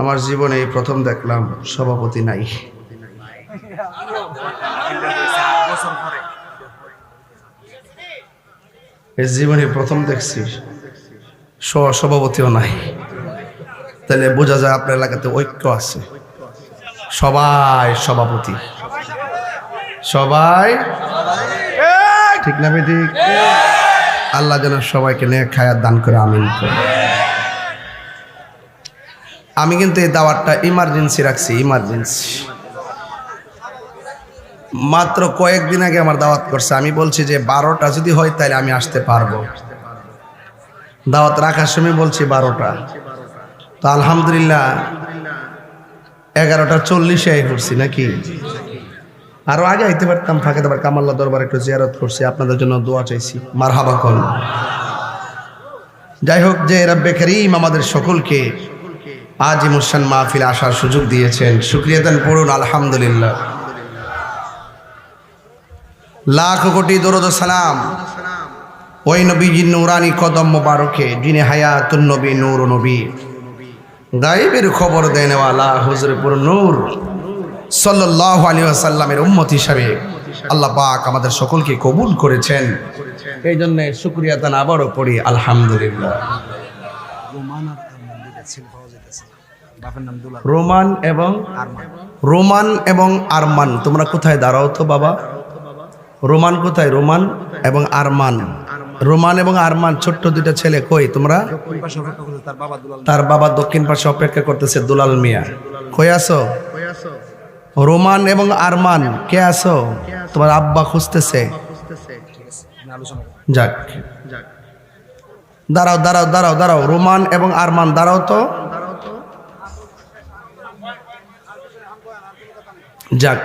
আমার জীবনে এই প্রথম দেখলাম সভাপতি নাই। এই জীবনে প্রথম দেখছি সভাপতিও নাই। তাহলে বোঝা যায় আপনার এলাকাতে ঐক্য আছে, সবাই সভাপতি, সবাই ঠিক না ঠিক? আল্লাহ যেন সবাইকে নেক হায়াত দান করে, আমিন। আমি কিন্তু এই দাওয়াতটা ইমার্জেন্সি রাখছি, ইমার্জেন্সি। মাত্র কয়েকদিন আগে আমার দাওয়াত করছে, আমি বলছি যে 12টা যদি হয় তাহলে আমি আসতে পারবো। দাওয়াত রাখার সময় বলছি 12টা, তো আলহামদুলিল্লাহ 11:40 করছি নাকি? আরো আগে আইতে পারতাম, ফাঁকে দেবার কামাল্লা দরবার একটু জিয়ারত করছি, আপনাদের জন্য দোয়া চাইছি, মারহাবা কোন। যাই হোক, যে রব্বে করিম আমাদের সকলকে আজ মুসান মাহফিলে আসার সুযোগ দিয়েছেন, শুকরিয়া দেন, পড়ুন আলহামদুলিল্লাহ। লাখ কোটি দরুদ ও সালাম ওই নবীজির নূরানি কদম মোবারকে, যিনি হায়াতুন নবী, নূর নবী, গায়েবের খবর দেনেওয়ালা হুজুরপুর নূর সাল্লাল্লাহু আলাইহি ওয়াসাল্লামের উম্মত হিসাবে আল্লাহ পাক আমাদের সকলকে কবুল করেছেন। এই জন্য শুকরিয়া দান আবারও পড়ি আলহামদুলিল্লাহ। রোমান এবং আরমান, তোমরা কোথায় দাঁড়াও তো বাবা? রোমান কোথায়? রোমান এবং আরমান, রোমান এবং আরমান ছোট্ট দুইটা ছেলে কই তোমরা? তার বাবা দক্ষিণ পাশে অপেক্ষা করতেছে, দুলাল মিয়া। কই আছো? রোমান এবং আরমান কে আছো? তোমার আব্বা খুঁজতেছে। যাক, দাঁড়াও দাঁড়াও দাঁড়াও দাঁড়াও, রোমান এবং আরমান দাঁড়াও তো। যাক,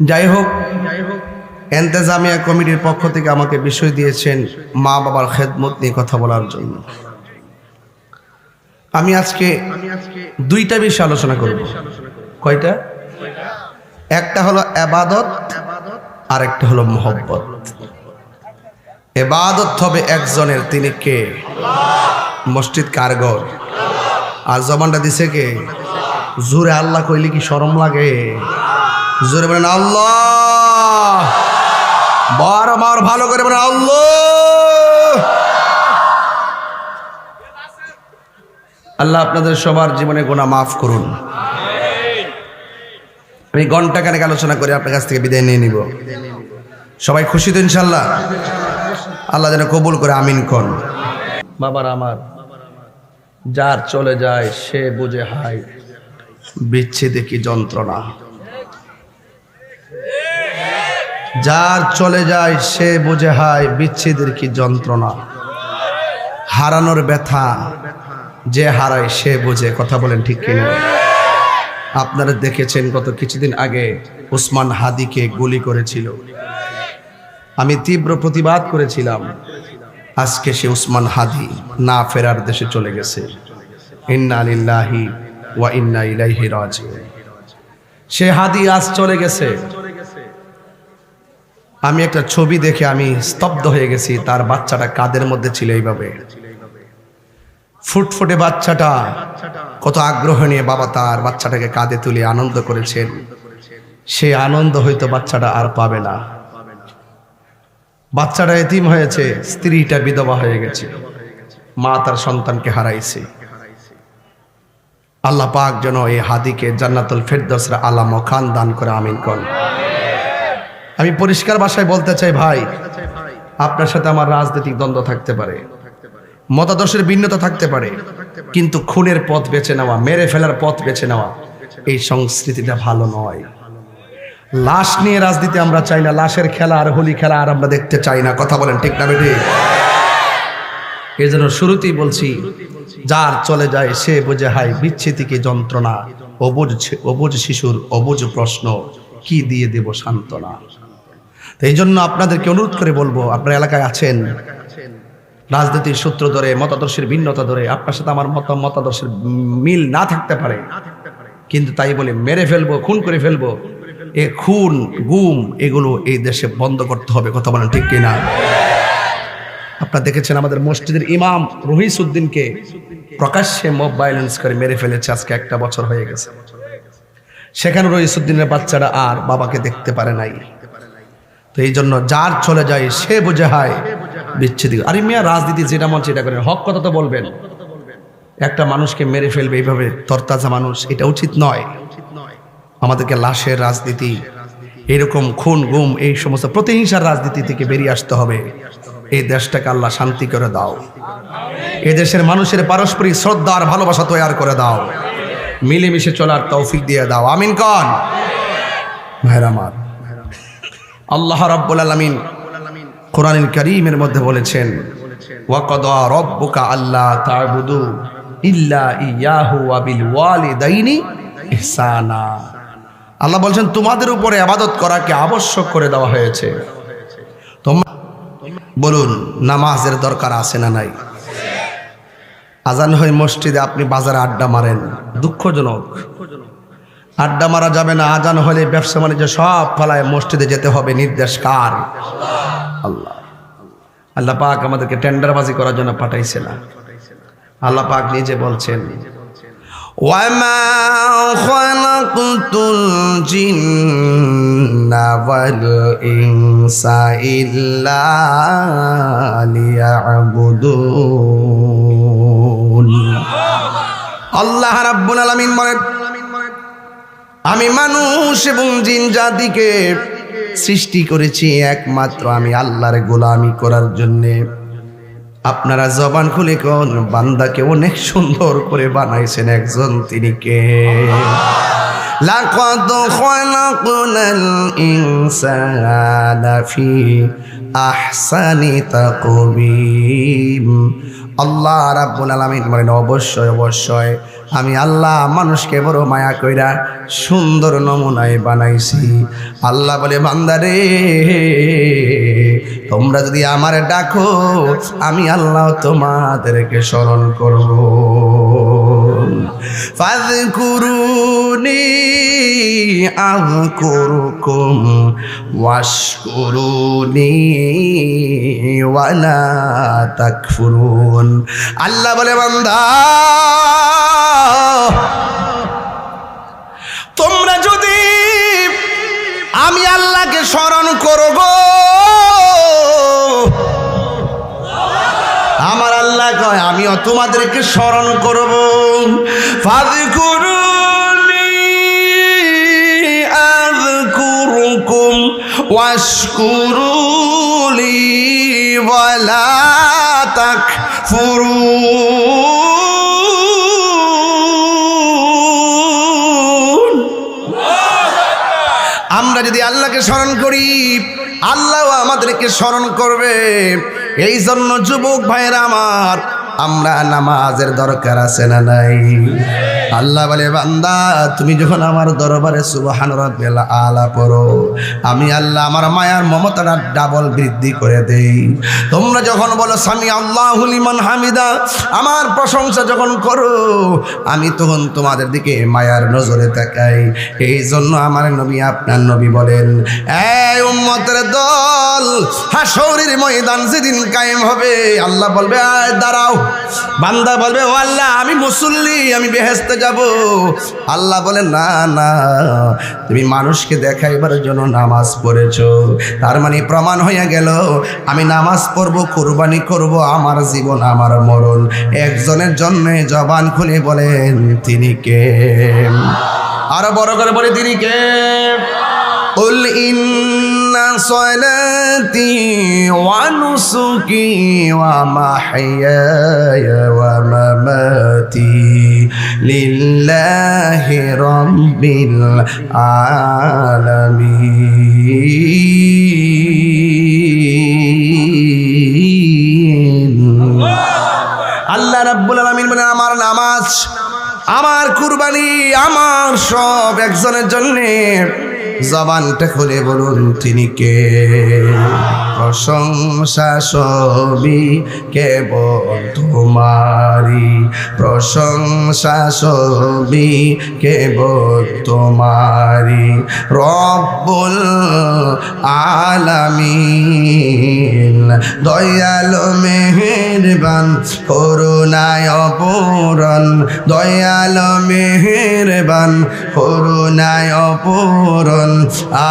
যাই হোক, এন্তেজামিয়া কমিটির পক্ষ থেকে আমাকে বিষয় দিয়েছেন মা বাবার খেদমত নিয়ে কথা বলার জন্য। আমি আজকে দুইটা বিষয় আলোচনা করব। কয়টা? একটা হলো ইবাদত, আর একটা হলো মুহাব্বত। ইবাদত হবে একজনের, তিনি কে? মসজিদ কারগর। আর জবানটা দিছে কে? জোরে আল্লাহ কইলে কি শরম লাগে? জোরে বলেন আল্লাহ, বার আমার ভালো করে বলেন আল্লাহ। আল্লাহ আপনাদের সবার জীবনে গুনাহ মাফ করুন। আমি ঘন্টাখানেক আলোচনা করে আপনার কাছ থেকে বিদায় নিয়ে নিব। সবাই খুশি তো ইনশাল্লাহ? আল্লাহ যেন কবুল করে, আমিন কোন। বাবার আমার, যার চলে যায় সে বুঝে হায় বিচ্ছেদে কি যন্ত্রণা। যার চলে যায় সে বুঝে হায় বিচ্ছেদের কি যন্ত্রণা। হারানোর ব্যথা যে হারায় সে বুঝে। কথা বলেন ঠিক কিনা? আপনারা দেখেছেন গত কিছুদিন আগে ওসমান হাদিকে গুলি করেছিল, আমি তীব্র প্রতিবাদ করেছিলাম। আজকে সে ওসমান হাদি না ফেরার দেশে চলে গেছে। ইন্না লিল্লাহি ওয়া ইন্না ইলাইহি রাজিউন। সে হাদি আজ চলে গেছে। আমি একটা ছবি দেখে আমি স্তব্ধ হয়ে গেছি। তার বাচ্চাটা কাদের মধ্যে ছিল এইভাবে, ফুটফুটে বাচ্চাটা, কত আগ্রহ নিয়ে বাবা তার বাচ্চাটাকে কাঁধে তুলে আনন্দ করেছেন। সে আনন্দ হয়তো বাচ্চাটা আর পাবে না। বাচ্চাটা এতিম হয়েছে, স্ত্রীটা বিধবা হয়ে গেছে, মা তার সন্তানকে হারাইছে। আল্লাহ পাক যেন এই হাদিকে জান্নাতুল ফেরদৌসের আলা মাকান দান করে, আমিন কোন। আমি পরিষ্কার ভাষায় বলতে চাই, ভাই, আপনার সাথে আমার রাজনৈতিক দ্বন্দ্ব থাকতে পারে, মতাদর্শের ভিন্নতা থাকতে পারে, কিন্তু খুনের পথ বেছে নেওয়া, মেরে ফেলার পথ বেছে নেওয়া, এই সংস্কৃতিটা ভালো নয়। লাশ নিয়ে রাজনীতি আমরা চাই না, লাশের খেলা আর হোলি খেলা আর আমরা দেখতে চাই না। কথা বলেন ঠিক না বেঠিক? এই জন্য শুরুতেই বলছি, যার চলে যায় সে বুঝে হায় বিচ্ছেদি কি যন্ত্রণা। অবুঝ শিশুর অবুঝ প্রশ্ন, কি দিয়ে দেব সান্ত্বনা। এই জন্য আপনাদেরকে অনুরোধ করে বলবো, আপনার এলাকায় আছেন, রাজনীতির সূত্র ধরে, মতাদর্শের ভিন্নতা ধরে আপনার সাথে আমার মতাদর্শের মিল না থাকতে পারে, কিন্তু তাই বলে মেরে ফেলবো, খুন করে ফেলবো, এ খুন গুম এগুলো এই দেশে বন্ধ করতে হবে। কথা বলেন ঠিক কিনা? আপনারা দেখেছেন আমাদের মসজিদের ইমাম রহিসউদ্দিনকে প্রকাশ্যে মব ভায়োলেন্স করে মেরে ফেলেছে, আজকে 1 বছর হয়ে গেছে। সেখানে রহিসউদ্দিনের বাচ্চারা আর বাবাকে দেখতে পারে নাই। তো এই জন্য যার চলে যায় সে বুঝে হয় বিচ্ছেদ। আরে মিয়া, রাজনীতি যেটা মন সেটা করেন, হক কথা তো বলবেন। একটা মানুষকে মেরে ফেলবে এইভাবে তরতাজা মানুষ, এটা উচিত নয়। আমাদেরকে লাশের রাজনীতি, এরকম খুন গুম, এই সমস্ত প্রতিহিংসার রাজনীতি থেকে বেরিয়ে আসতে হবে। এই দেশটাকে আল্লাহ শান্তি করে দাও, এই দেশের মানুষের পারস্পরিক শ্রদ্ধা আর ভালোবাসা তৈরি করে দাও, মিলেমিশে চলার তৌফিক দিয়ে দাও, আমিন কন। ভাইরা আমার, আল্লাহ রাব্বুল আলামিন কোরআনুল কারীমের মধ্যে বলেছেন, ওয়াকাদা রাব্বুকা আল্লা তা'বুদু ইল্লা ইয়াহু ওয়া বিল ওয়ালিদাইনি ইহসানা। আল্লাহ বলছেন তোমাদের উপরে ইবাদত করাকে আবশ্যক করে দেওয়া হয়েছে। তোমরা বলুন, নামাজের দরকার আছে না নাই? আজান হয় মসজিদে, আপনি বাজারে আড্ডা মারেন, দুঃখজনক। আড্ডা মারা যাবে না। আজান হলে ব্যবসা বাণিজ্য সব ফলায় মসজিদে যেতে হবে। নির্দেশ কার? আল্লাহ। আল্লাহ পাক আমাদেরকে টেন্ডারবাজি করার জন্য পাঠাইছে না। আল্লাহ পাক নিজে বলছেন, ওয়ামা খালাকতুল জিন্না ওয়াল ইনসা ইল্লা লিয়াবুদুন। আল্লাহ রাব্বুল আলামিন বলেন, আমি মানুষ এবং জিন জাতিকে সৃষ্টি করেছি একমাত্র আমি আল্লাহর গোলামি করার জন্যে। আপনারা জবান খুলে কোন বান্দাকে অনেক সুন্দর করে বানাইছেন একজন, তিনি কে? লাকাদ খালাকনাল ইনসানা ফি আহসানি তাকওয়িম। আল্লাহ রাব্বুল আলামিন বলেন, অবশ্যই অবশ্যই আমি আল্লাহ মানুষকে বড় মায়া কইরা সুন্দর নমুনায় বানাইছি। আল্লাহ বলে, বান্দারে তোমরা যদি আমারে ডাকো আমি আল্লাহ তোমাদেরকে স্মরণ করব। ফাযকুরুনি আযকুরুকুম ওয়াশকুরুনি ওয়ালা তাকফুরুন। আল্লাহ বলে, বান্দা তোমরা যদি আমি আল্লাহকে স্মরণ করো গো, আমার আল্লাহ কয় আমিও তোমাদেরকে স্মরণ করব। ফাযকুরুনি আযকুরুকুম ওয়াশকুরুলি ওয়ালা তাকফুরুন। আমরা যদি আল্লাহকে স্মরণ করি, আল্লাহ আমাদেরকে স্মরণ করবে। এই জন্য যুবক ভাইরা আমার, আমরা নামাজের দরকার আছে না নাই? আল্লাহ বলে, বান্দা তুমি যখন আমার দরবারে সুবহান রাব্বিল আলা পড়ো, আমি আল্লাহ আমার মায়ার মমতাটা ডাবল বৃদ্ধি করে দেই। তোমরা যখন বলো সামি আল্লাহু লিমান হামিদা, আমার প্রশংসা যখন করো, আমি তখন তোমাদের দিকে মায়ার নজরে তাকাই। এই জন্য আমার নবী, আপনার নবী বলেন, এই উম্মতের দল, হাশরের ময়দান যেদিন কায়েম হবে, আল্লাহ বলবে আয় দাঁড়াও। বান্দা বলবে, ও আল্লাহ আমি মুসল্লি, আমি বেহেশতে যাব। আল্লাহ বলে, না না, তুমি মানুষকে দেখাইবার জন্য নামাজ পড়েছো, তার মানে প্রমাণ হয়ে গেল আমি নামাজ পড়বো, কুরবানি করব, আমার জীবন আমার মরণ একজনের জন্য। জবান খুলে বলেন তিনি কে? আরো বড় করে বলে তিনি কে? قل إن صلاتي ونسكي ومحياي ومماتي لله رب العالمين। আল্লাহ রাব্বুল আলামিন বলেন, আমার নামাজ, আমার কুরবানি, আমার সব একজনের জন্য। জবানটা খুলে বলুন তিনি কে? প্রশংসা সবই কেবল তোমারি, প্রশংসা সবই কেবল তোমারি। রব্বুল আলামিন দয়ালু মেহেরবান করুণায় অপূরণ, দয়ালু মেহেরবান করুণায় অপূরণ।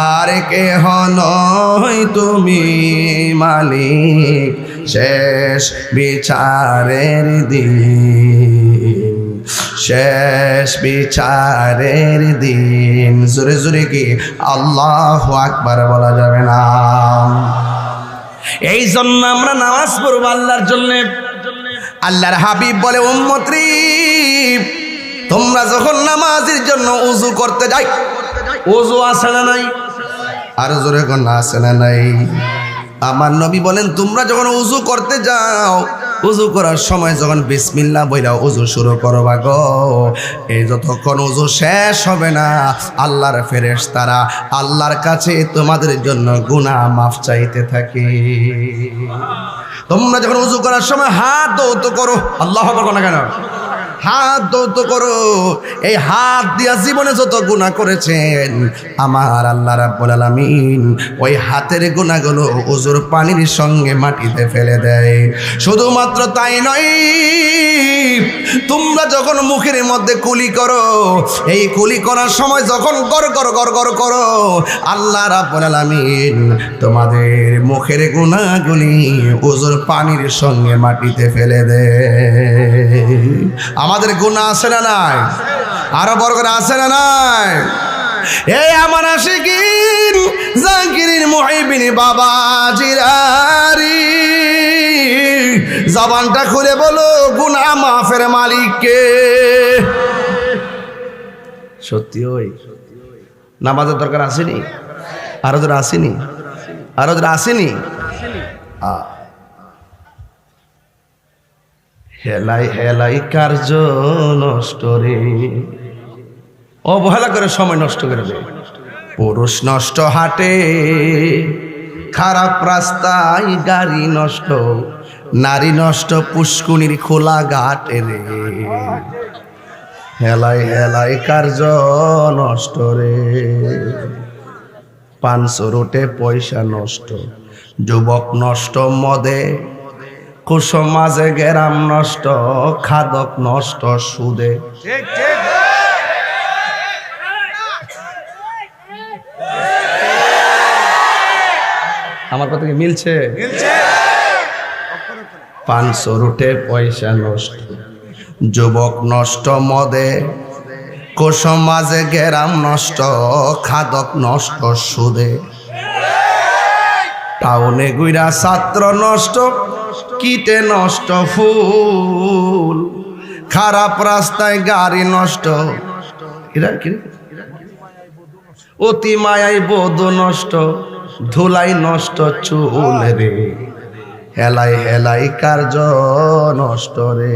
আর কেহ নয় তুমি মালিক শেষ বিচারের দিন, শেষ বিচারের দিন। জোরে জোরে কি আল্লাহু আকবার বলা যাবে না? এই জন্য আমরা নামাজ পড়ব আল্লাহর জন্য। আল্লাহর হাবিব বলে, উম্মতরি তোমরা যখন নামাজের জন্য উযু করতে যাই, উযু আছে না নাই? আর জোরে কোন আছে না নাই? আমার নবী বলেন, তোমরা যখন উযু করতে যাও, উযু করার সময় যখন বিসমিল্লাহ বইলা উযু শুরু করবা গো, এই যতক্ষণ উযু শেষ হবে না, আল্লাহর ফেরেশতারা আল্লাহর কাছে তোমাদের জন্য গুনাহ মাফ চাইতে থাকে। তোমরা যখন উযু করার সময় হাত দৌত করো, আল্লাহু আকবার না কেন? হাত দৌত করো। এই হাত দিয়া জীবনে যত গুনাহ করেছেন আমার আল্লাহ রাব্বুল আলামিন ওই হাতের গুনাহগুলো উযুর পানির সঙ্গে মাটিতে ফেলে দেয়। শুধুমাত্র তাই নয়, তোমরা যখন মুখের মধ্যে কুলি করো, এই কুলি করার সময় যখন গর গর গর গর করো, আল্লাহ রাব্বুল আলামিন তোমাদের মুখের গুনাহগুলি উযুর পানির সঙ্গে মাটিতে ফেলে দেয়। আমাদের গুনাহ আছে না নাই? আরো বড় করে আছে না নাই? এই আমার আশিকিন জাকিরিন মুহিবিন বাবা জিরারি, জবানটা খুলে বলো গুনাহ মাফের মালিক কে? সত্যি ওই নামাজের দরকার আসেনি? আরো যারা আসেনি? আরো যারা আসেনি? হেলাই হেলাই কার্য নষ্ট রে, অবহেলা করে সময় নষ্ট করে দেয়। পুরুষ নষ্ট হাটে, খারাপ রাস্তায় গাড়ি নষ্ট, নারী নষ্ট পুষ্কুনির খোলা ঘাটে রে। হেলাই হেলাই কার্য নষ্ট রে, 500 রুটে পয়সা নষ্ট, যুবক নষ্ট মদে, কুসমাজে গেরাম নষ্ট, খাদক নষ্ট সুদে। ঠিক ঠিক আমার কথা কি মিলছে? 500 রুটে পয়সা নষ্ট, যুবক নষ্ট মদে, কুসমাজে গেরাম নষ্ট, খাদক নষ্ট সুদে। টাউনে গুইরা ছাত্র নষ্ট, কিটে নষ্ট ফুল, খারাপ রাস্তায় গাড়ি নষ্ট, অতি মায়াই বধূ নষ্ট, ধুলাই নষ্ট চুল রে। হেলাই হেলাই কার্য নষ্ট রে।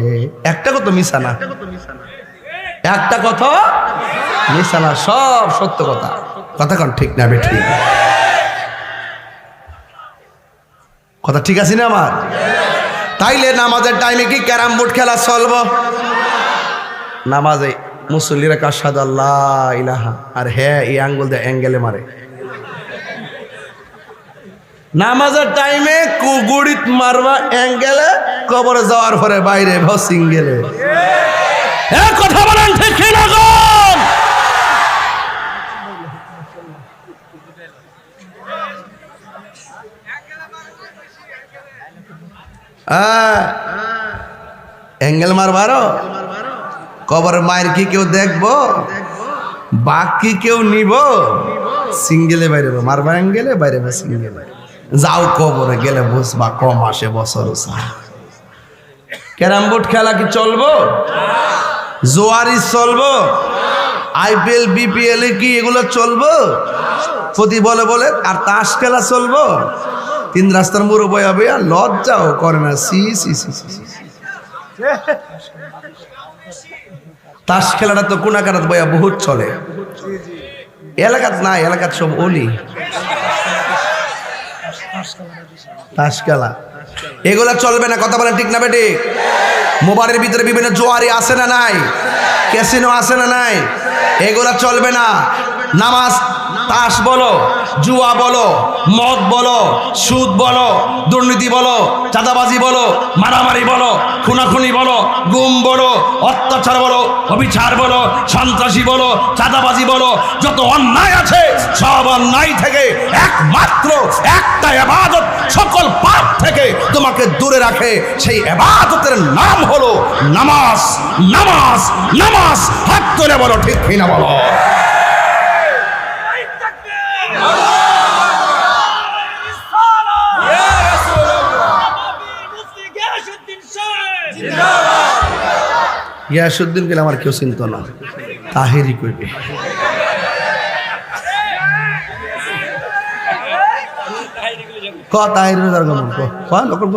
একটা কথা মিশা না, একটা কথা মিশা না, সব সত্য কথা। কথা কোন ঠিক না বে? ঠিক কথা ঠিক আছে না আমার? তাইলে নামাজের টাইমে কি ক্যারাম বোর্ড খেলা চলব? নামাজে মুসল্লিরা আশহাদু আল্লা ইলাহা, আর হ্যাঁ এই আঙ্গুল দিয়ে অ্যাঙ্গেলে মারে। নামাজের টাইমে কুগুড়িত মারবা অ্যাঙ্গেলে, কবরে যাওয়ার পরে বাইরে সিঙ্গেলে। কথা বলেন ঠিক না গো? অ্যাঙ্গেল মারবারো, কবরের মায়ের কি কেউ দেখবো? বাঘ কি কেউ নিব? সিঙ্গেলে বাইরে মারবা, অ্যাঙ্গেলে বাইরে সিঙ্গেলে। যাও কবরে গেলে বুঝবা কম আসে বছর। ক্যারাম বোর্ড খেলা কি চলবো? জোয়ারি চলবো? IPL BPL এ কি এগুলো চলবো? প্রতি বলে বলে আর তাস খেলা চলবো? 3 রাস্তার মোড়ে বয়া বয়া লজ্জাও করে না। সি সি সি সি। তাস খেলাটা তো কোনাকারাত বয়া বহুত চলে, এলাকাত নাই, এলাকাত সব ওলি। তাস খেলা এগুলা চলবে না, কথা বলেন ঠিক না বেটি? মোবাইলের ভিতরে বিভিন্ন জোয়ারি আছে না নাই, ক্যাসিনো আছে না নাই, এগুলা চলবে না। নামাজ, তাস বলো, জুয়া বলো, মদ বলো, সুদ বলো, দুর্নীতি বলো, চাঁদাবাজি বলো, মারামারি বলো, খুনাখুনি বলো, গুম বলো, অত্যাচার বলো, অবিচার বলো, সন্ত্রাসী বলো, চাঁদাবাজি বলো, যত অন্যায় আছে সব অন্যায় থেকে একমাত্র একটা ইবাদত সকল পাপ থেকে তোমাকে দূরে রাখে, সেই ইবাদতের নাম হলো নামাজ। নামাজ, নামাজ, হাত তুলে বলো ঠিক কিনা বলো। গিয়াসউদ্দিন গেলে আমার কেউ চিনত না, তাহেরি কইবে। ক তাহেরি দরগমন ক ক লোকল ক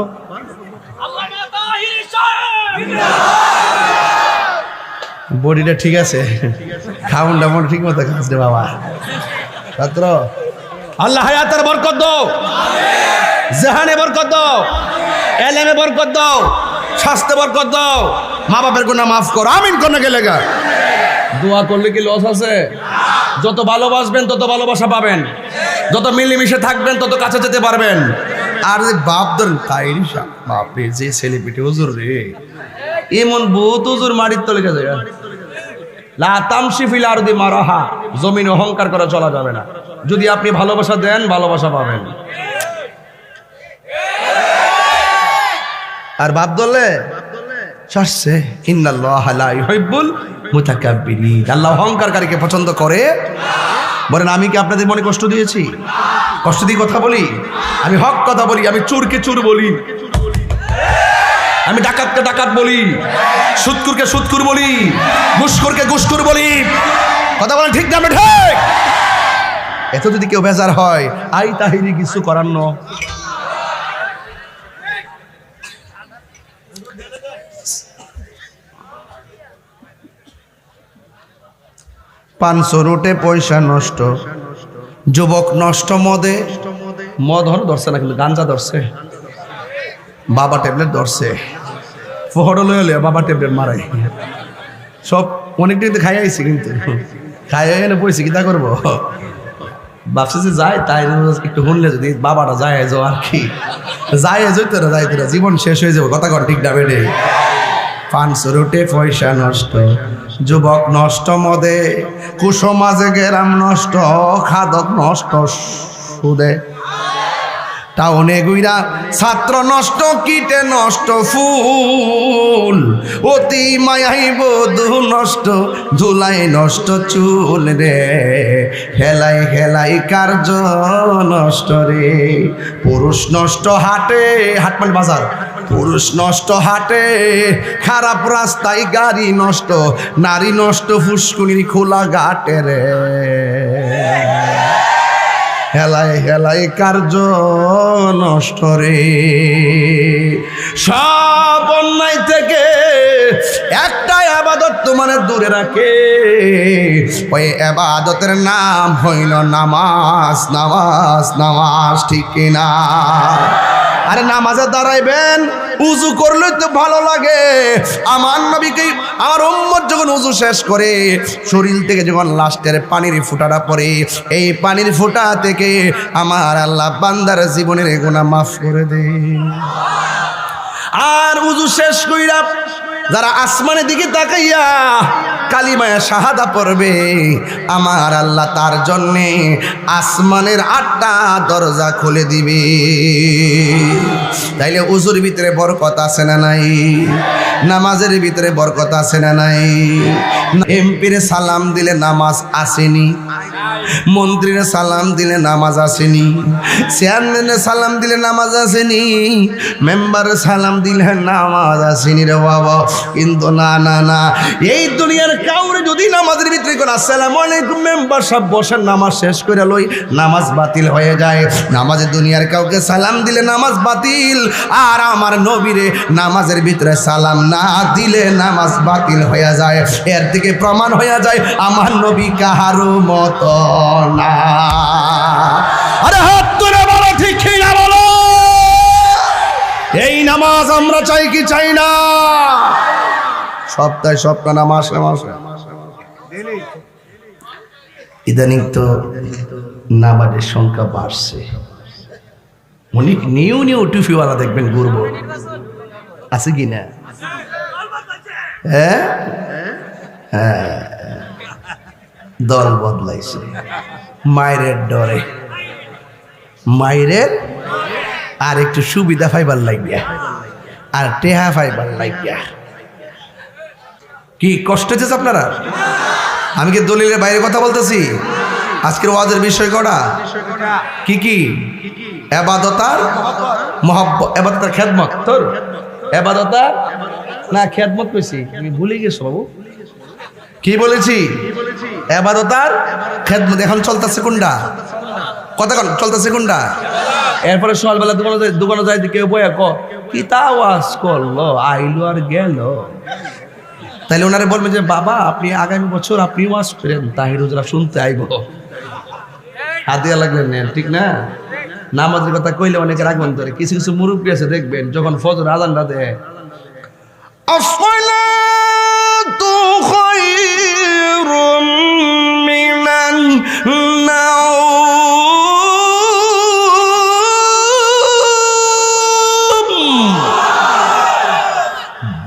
বডিটা ঠিক আছে, খাউনটা মনে ঠিক মতো খাচ্ছে বাবা। ছাত্র আল্লাহ হায়াতের বরকত দাও, জাহানে বরকত দাও, এলেমে বরকত দাও, স্বাস্থ্যে বরকত দাও, মা বাপের গুনাহ মাফ করো, আমিন কোন গেলে গা। দোয়া করলে কি লস আছে? যত ভালোবাসবেন তত ভালোবাসা পাবেন, যত মিলেমিশে থাকবেন তত কাছে যেতে পারবেন। আর বাপ ধরেন তাইরি বাপরে, যে সেলিব্রিটি হুজুর রে, এমন বহুত হুজুর মাটির তলে গেছে। লা তামশি ফিল আরদি মারাহা, জমিন অহংকার করে চলা যাবে না। যদি আপনি ভালোবাসা দেন ভালোবাসা পাবেন, আর বাপ দলে শাসছে ইন্নাল্লাহা লা ইউহিব্বুল মুতাকাব্বিরিন, আল্লাহ অহংকারকারীকে পছন্দ করে। বলেন আমি কি আপনাদের মনে কষ্ট দিয়েছি? কষ্ট দিয়ে কথা বলি? আমি হক কথা বলি, আমি চোরকে চোর বলি, আমি ডাকাতকে ডাকাত বলি, সুদখোরকে সুদখোর বলি, ঘুষখোরকে ঘুষখোর বলি, কথা বলেন ঠিক না ঠিক? এত যদি কেউ বেজার হয়, আই তাহিরি কিছু করার ন। পাঁচশো রুটে পয়সা নষ্ট, যুবক নষ্ট মদে, মদ হল ধরছে না কিন্তু গাঞ্জা ধরছে, বাবা ট্যাবলেট ধরছে, ফহড় লয়ে বাবা ট্যাবলেট মারাই, সব অনেকটা কিন্তু খাই আইছি, কিন্তু খাই এনে পয়সা কি তা করবো? ভাবছে যে যায় তাই একটু শুনলে যদি বাবাটা যায় যাও আর কি, যায় যেত না, যাইতো না, জীবন শেষ হয়ে যাবো। কথা কর ঠিক না বেড়ে? পাঁচশো রুটে পয়সা নষ্ট, যুবক নষ্ট মদে, কুসমাজে গেরাম নষ্ট, খাদক নষ্ট সুদে, টাউনে গুইরা ছাত্র নষ্ট, কীটে নষ্ট ফুল, অতি মায়াই বধূ নষ্ট, ধুলাই নষ্ট চুল রে, হেলাই হেলাই কার্য নষ্ট রে, পুরুষ নষ্ট হাটে, হাট মানে বাজার, পুরুষ নষ্ট হাটে, খারাপ রাস্তায় গাড়ি নষ্ট, নারী নষ্ট ফুসকুনির খোলা ঘাটে রে, হেলাই হেলাই কার্য নষ্ট রে। সব অন্যায় থেকে একটা ইবাদত তোমার দূরে রাখে, ওই ইবাদতের নাম হইল নামাজ। নামাজ, নামাজ, ঠিক কিনা? আরে নামাজে দাঁড়াইবেন, উজু করলে তো ভালো লাগে। আমার নবীকে, আমার উম্মত যখন উজু শেষ করে শরীর থেকে যখন লাস্টের পানির ফোঁটাটা পড়ে, এই পানির ফোঁটা থেকে আমার আল্লাহ বান্দার জীবনের গুনাহ মাফ করে দেন। আর উজু শেষ কইরা যারা আসমানের দিকে তাকাইয়া কালিমায়ে শাহাদা পড়বে, আমার আল্লাহ তার জন্যে আসমানের 8টা দরজা খুলে দিবে। তাইলে উজুর ভিতরে বরকত আছে না নাই? নামাজের ভিতরে বরকত আছে না নাই? এমপির সালাম দিলে নামাজ আসেনি, মন্ত্রীর সালাম দিলে নামাজ আসেনি, চেয়ারম্যানের সালাম দিলে নামাজ আসেনি, মেম্বারের সালাম দিলে নামাজ আসেনি রে বাবা। কিন্তু না না না, এই দুনিয়ার কাউরে যদি নামাজের ভিতরে কোন আসসালামু আলাইকুম মেম্বার সব বসেন নামাজ শেষ করে লই, নামাজ বাতিল হয়ে যায়। নামাজে দুনিয়ার কাউকে সালাম দিলে নামাজ বাতিল, আর আমার নবীরে নামাজের ভিতরে সালাম না দিলে নামাজ বাতিল হয়ে যায়। এর থেকে প্রমাণ হয়ে যায় আমার নবী কাহারও মত না। আরে হাত তুলে বলো ঠিক না বলো? এই নামাজ আমরা চাই কি চাই না? সপ্তাহে সপ্তাহ না, মাসে মাসে। ইদানিং তো নামাজের সংখ্যা বাড়ছে। অনেক নিউ নিউ টুফিওয়ালা দেখবেন ঘুরব, আছে কি না? হ্যাঁ হ্যাঁ, দল বদলাইছে মায়ের ডরে, মায়ের আর একটু সুবিধা পাইবার লাগিয়া, আর টেহা পাইবার লাগিয়া। কি কষ্ট হচ্ছে আপনারা? আমি কি দলিলের বাইরে কথা বলতেছি? আজকের ওয়াজের বিষয় কটা কি কি? এবাদতার মহব্বত, এবাদতার খেদমত। তোর এবাদতার না খেদমত কইছি, আমি ভুলে গেছো বাবু। কি বলেছি? এবাদতার খেদমত। এখন চলতেছে কোনটা? কতক্ষণ চলতেছে কোনটা? এরপরে সকালবেলা দোকানে যাই কেউ বইয়া কি তা ওয়াজ করলো, আইলো আর গেল। তাইলে ওনারে বলবেন যে বাবা আপনি আগামী বছর আপনি ওয়াজ করেন, তাহির হুজুরা শুনতে আইব। হাতিয়া লাগলেন নেন, ঠিক না? নামাজের কথা কইলে অনেকে রাখবেন ধরে। কিছু কিছু মুরব্বী আছে দেখবেন, যখন ফজর আজানটা দেয়, আসসালাতু খায়রুম মিনান নাওম।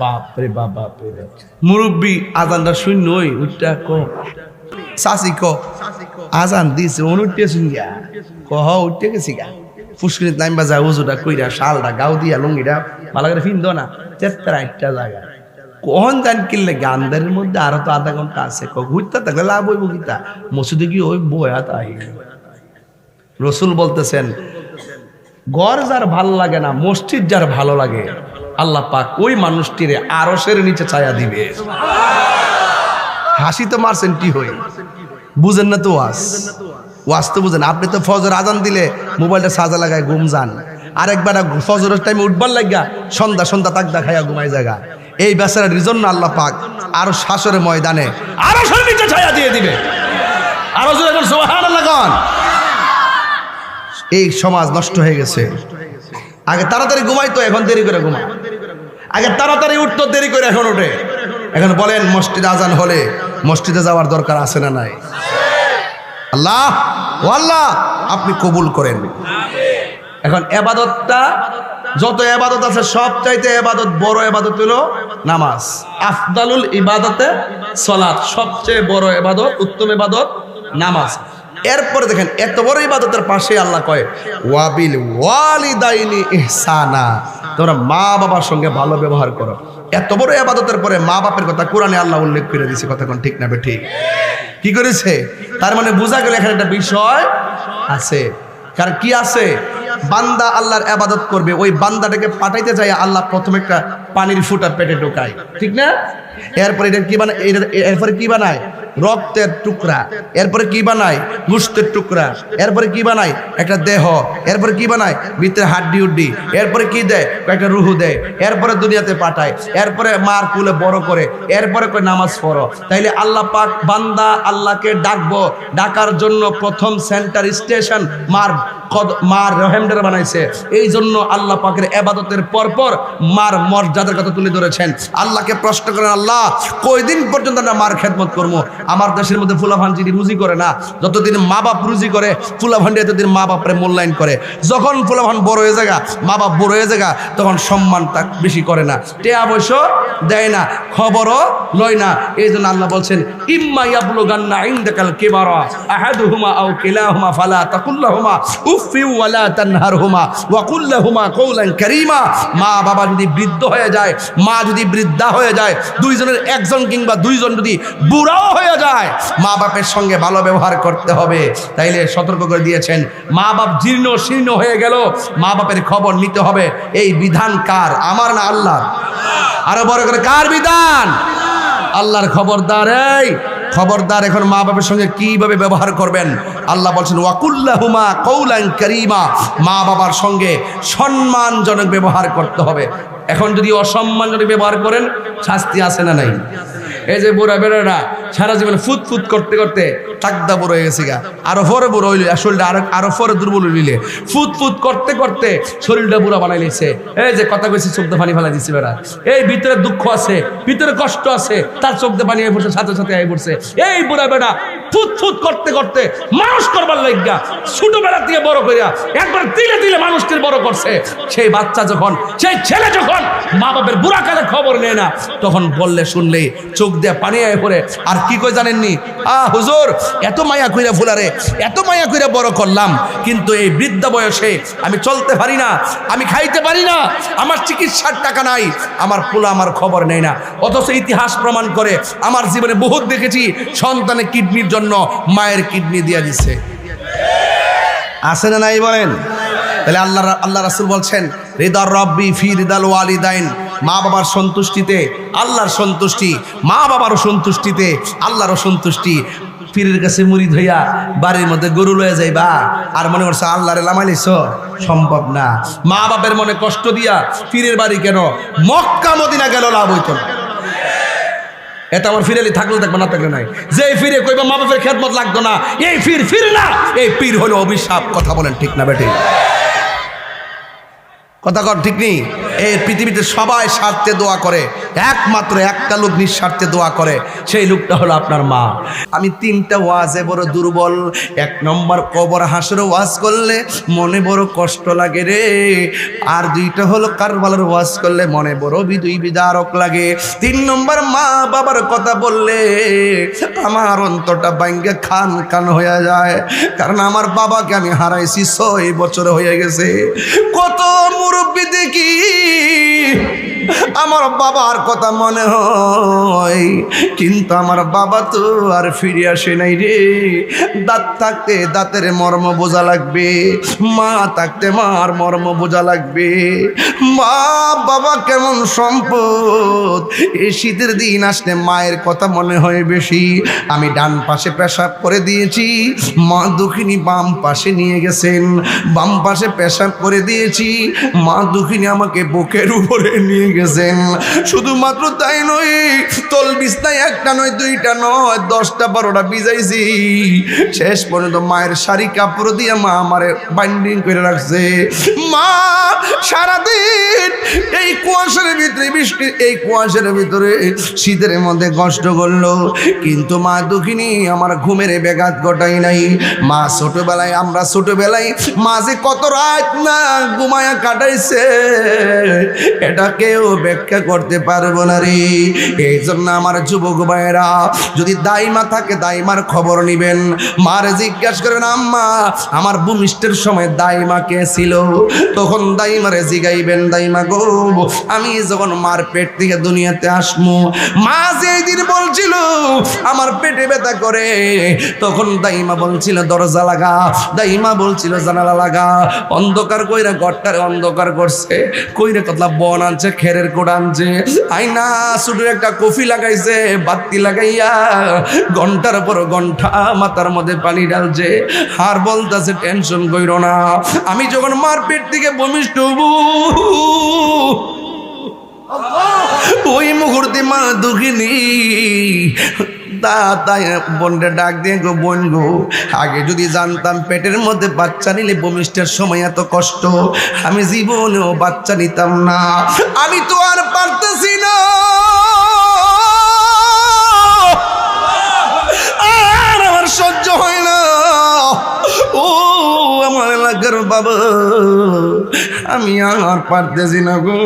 বাপরে বাপ, বাপরে মুরব্বী আজানটা শূন্য উঠটা চাষি আজান দিছে অনুটে শুনিয়া উঠতে গেছি গা ফুসকিনিত নাইমবা যা উজুটা কইরা শালটা গাও দিয়া লুঙ্গিটা ভালো করে ফিন দো না চেত্তার একটা জায়গা কখন জান কিনলে গান্ধারের মধ্যে আরো তো আধা ঘন্টা আছে ঘুরতে থাকলে লাভ হইব গীতা মসজিদে গিয়ে ওই বয়া তাই। রসুল বলতেছেন ঘর যার ভালো লাগে না, মসজিদ যার ভালো লাগে, আল্লাহ পাক ওই মানুষটিরে আরশের নিচে ছায়া দিবে। হাসি তো মারছেন কি হই, বুঝেন না তো ওয়াজ তো বুঝেন। আপনি তো ফজর আজান দিলে মোবাইলটা সাজা লাগায় ঘুম যান, আরেকবার ফজরের টাইমে উঠবার লাগা সন্ধ্যা তাকদা খাইয়া ঘুমাই জায়গা। এই বেচারার জন্য আল্লাহ পাক আরো শাসরের ময়দানে আরশের নিচে ছায়া দিয়ে দিবে। আরো জোরে এখন সুবহানাল্লাহ কোন। এই সমাজ নষ্ট হয়ে গেছে। আগে তাড়াতাড়ি ঘুমাইতো, এখন দেরি করে ঘুমায়। আগে তাড়াতাড়ি উঠতো, দেরি করে এখন ওঠে। এখন বলেন মসজিদে আজান হলে মসজিদে যাওয়ার দরকার আছে না নাই? আল্লাহ ও আল্লাহ আপনি কবুল করেন। এখন এবাদতটা, যত এবাদত আছে সব চাইতে এবাদত বড় এবাদত হলো নামাজ। আফদালুল ইবাদতে সালাত, সবচেয়ে বড় এবাদত, উত্তম এবাদত নামাজ। এরপরে দেখেন এত বড় ইবাদতের পাশে আল্লাহ কয় ওয়াবিল ওয়ালিদাইনি ইহসানা, তোমরা মা বাবার সঙ্গে ভালো ব্যবহার করো। এত বড় ইবাদতের পরে মা বাপের কথা কোরআনে আল্লাহ উল্লেখ করে দিয়েছে। কথা কোন ঠিক না ঠিক? কি করেছে? তার মানে বোঝা গেল এখানে একটা বিষয় আছে। কারণ কি আছে? বান্দা আল্লাহর ইবাদত করবে, ওই বান্দাটাকে পাঠাইতে যায় আল্লাহ প্রথমে একটা পানির ফুঁটা পেটে ঢোকায়, ঠিক না? এরপরে এটা কি বানায়? এরপরে কি বানায়? রক্তের টুকরা। এরপরে কি বানায়? গোশতের টুকরা। এরপরে কি বানায়? একটা দেহ। এরপরে কি বানায়? ভিতরে হাড্ডি উড্ডি। এরপরে কি দেয়? একটা রুহু দেয়। এরপরে দুনিয়াতে পাঠায়। এরপরে মার কুলে বড় করে। এরপরে কয় নামাজ পড়ো। তাইলে আল্লাহ পাক বান্দা আল্লাহকে ডাকবো, ডাকার জন্য প্রথম সেন্টার স্টেশন মার রহেমডার বানাইছে। এই জন্য আল্লাহ পাকের ইবাদতের পরপর মার মর্যাদার কথা তুলে ধরেছেন। আল্লাহকে প্রশ্ন করেন, আল্লাহ কয়দিন পর্যন্ত আমরা মার খেদমত করবো? আমার দেশের মধ্যে ফুলাভান যিনি রুজি করে না, যতদিন মা বাপ রুজি করে ফুলাভান এতদিন মা বাপরে মূল্যায়ন করে। যখন ফুলাভান বড় হয়ে যায়, মা বাপ বড় হয়ে যায়, তখন সম্মান তা বেশি করে না, টেয়া পয়সা দেয় না, খবরও লয় না। এই জন্য আল্লাহ বলছেন ইম্মা ইয়াবলুগান্না ইনদাকাল কিবারা আহাদুহুমা আও কিলাহুমা ফালা তাকুল্লাহুমা উফফি ওয়ালা তানহারহুমা ওয়া কুল লাহুমা কওলান কারীমা। মা বাবা যদি বৃদ্ধ হয়ে যায়, মা যদি বৃদ্ধা হয়ে যায়, দুইজনের একজন কিংবা দুইজন যদি বুড়াও হয়ে যায়, মা বাপের সঙ্গে ভালো ব্যবহার করতে হবে। তাইলে সতর্ক করে দিয়েছেন, মা বাপ জীর্ণ শীর্ণ হয়ে গেল, মা বাপের খবর নিতে হবে। এই বিধান কার? আমার না আল্লাহর? আরো বড় করে কার বিধান? আল্লাহর। খবরদার, এই খবরদার, এখন মা বাবার সঙ্গে কিভাবে ব্যবহার করবেন? আল্লাহ বলছেন ওয়াকুল্লাহুমা কওলান কারীমা, মা বাবার সঙ্গে সম্মানজনক ব্যবহার করতে হবে। এখন যদি অসম্মানজনক ব্যবহার করেন শাস্তি আছে না নাই? এই যে বুড়া বেড়ারা সারা জীবনে ফুট ফুট করতে করতে টাকদা বুড়ো হয়ে গেছে গা, আরো পরে বুড়ো হইলে শরীরটা আরো পরে দুর্বল হইলে ফুট ফুট করতে করতে শরীরটা বুড়া বানাই নিচ্ছে। এই যে কথা কইছি চোখ দিয়ে পানি ফেলা দিচ্ছে বেড়া, এই ভিতরে দুঃখ আছে, ভিতরে কষ্ট আছে, তার চোখ দিয়ে পানি হয়ে পড়ছে, সাথে সাথে আই পড়ছে। এই বুড়া বেড়া ফুট ফুট করতে করতে মানুষ করবার লাগিয়া ছোটবেলা থেকে বড় করিয়া একবার তিলে তিলে মানুষটির বড় করছে। সেই বাচ্চা যখন, সেই ছেলে যখন মা বাপের বুড়া কালে খবর নেয় না, তখন বললে শুনলেই চোখ দিয়ে পানি আয় পড়ে। আর কি কই জানেননি? হুজুর এত মায়া কইরা ফুলারে, এত মায়া কইরা বড় করলাম, কিন্তু এই বৃদ্ধ বয়সে আমি চলতে পারি না, আমি খাইতে পারি না, আমার চিকিৎসার টাকা নাই, আমার পোলা আমার খবর নেয় না। অথচ ইতিহাস প্রমাণ করে আমার জীবনে বহুত দেখেছি সন্তানের কিডনির জন্য মায়ের কিডনি দিয়ে দিচ্ছে। আছে না নাই বলেন? তাহলে আল্লাহ রাসূল বলছেন রিদার রব্বি ফি রিদাল ওয়ালিদাইন, মা বাবার সন্তুষ্টিতে আল্লাহর সন্তুষ্টি, মা বাবারও সন্তুষ্টিতে আল্লাহরও সন্তুষ্টি। পীরের কাছে মুরিদ হইয়া বাড়ির মধ্যে গরু লয়ে যাইবা আর মনে করছে আল্লাহরে লামাইলিছ, সম্ভব না। মা বাপের মনে কষ্ট দিয়া পীরের বাড়ি কেন, মক্কা মদিনা গেল লাভ হইত না। এটা আমার ফিরালি থাকলে থাকবে, না থাকলে নাই। যে ফিরে কইবা মা বাপের খেদমত লাগতো না, এই ফির না, এই পীর হলো অভিশাপ। কথা বলেন ঠিক না বেঠিক? কথা কর ঠিক নেই? এই পৃথিবীতে সবাই স্বার্থে দোয়া করে, একমাত্র একটা লোক নিঃস্বার্থে দোয়া করে, সেই লোকটা হলো আপনার মা। আমি 3টা ওয়াজে বড় দুর্বল। 1 নম্বর কবর হাসর ওয়াজ করলে মনে বড় কষ্ট লাগে রে, আর 2টা হলো কারবালার ওয়াজ করলে মনে বড় বিদারক লাগে। 3 নম্বর মা বাবার কথা বললে আমার অন্তরটা ভাঙ্গে খান খান হয়ে যায়, কারণ আমার বাবাকে আমি হারাইছি 6 বছর হয়ে গেছে। কত মুরব্বি দেখি আমার বাবার কথা মনে হয়, কিন্তু আমার বাবা তো আর ফিরে আসে নাই রে। দাঁত থাকতে দাঁতের মর্ম বোঝা লাগবে, মা থাকতে মার মর্ম বোঝা লাগবে। মা বাবা কেমন সম্পদ, এই শীতের দিন আসলে মায়ের কথা মনে হয় বেশি। আমি ডান পাশে পেশাব করে দিয়েছি, মা দুঃখিনী বাম পাশে নিয়ে গেছেন, বাম পাশে পেশাব করে দিয়েছি, মা দুঃখিনী আমাকে বুকের উপরে নিয়ে গেছেন। শুধুমাত্র তাই নয়, তল বিছনায় 1টা নয় 2টা নয় 10টা 12টা ভিজাইছি। শেষ পর্যন্ত মায়ের শাড়ি কাপড় দিয়ে মা আমারে বাইন্ডিং করে রাখছে। মা সারাদিন এই কুয়াশার ভিতরে, বৃষ্টির এই কুয়াশার ভিতরে শীতের মধ্যে কষ্ট করলো, কিন্তু মা দুঃখিনী আমার ঘুমের ব্যাঘাত ঘটাই নাই। মা ছোটবেলায়, আমরা ছোটবেলায় মা যে কত রাত না ঘুমায়া কাটাইছে এটা কেউ ব্যাখ্যা করতে পারবো না রে। এই জন্য আমার যুবক ভাইয়েরা, যদি দাইমা থাকে দাইমার খবর নিবেন। মারে জিজ্ঞাসা করেন আম্মা আমার ভূমিষ্ঠের সময় দাইমা কে ছিল, তখন দাইমারে জিগাইবেন দাইমা গো আমি যখন মার পেট থেকে দুনিয়াতে আসমু, মা যেই দিন বলছিল আমার পেটে ব্যথা করে, তখন দাইমা বলছিল দরজা লাগা, দাইমা বলছিল জানালা লাগা। অন্ধকার কইরা ঘরটারে অন্ধকার করছে, কইরে কতলা বন আনছে, খেরের কোট আনছে, আইনা শুধু একটা কফি লাগাইছে, বাতি লাগাইয়া ঘন্টার পর ঘন্টা মাথার মধ্যে পানি ঢালছে, আর বলতেছে টেনশন কইরো না। আমি যখন মার পেট থেকে ভূমিষ্ঠ হবো, ওই মুহূর্তে মা দুঃখিনী বোনটা ডাক দিয়ে গো বোন গো, আগে যদি জানতাম পেটের মধ্যে বাচ্চা নিলে ভূমিষ্ঠের সময় এত কষ্ট, আমি জীবনেও বাচ্চা নিতাম না। আমি তো আর পারতেছি না, আর আমার সহ্য হয় না। ও আমার এলাকার বাবা, আমি আর পারতেছি না গো,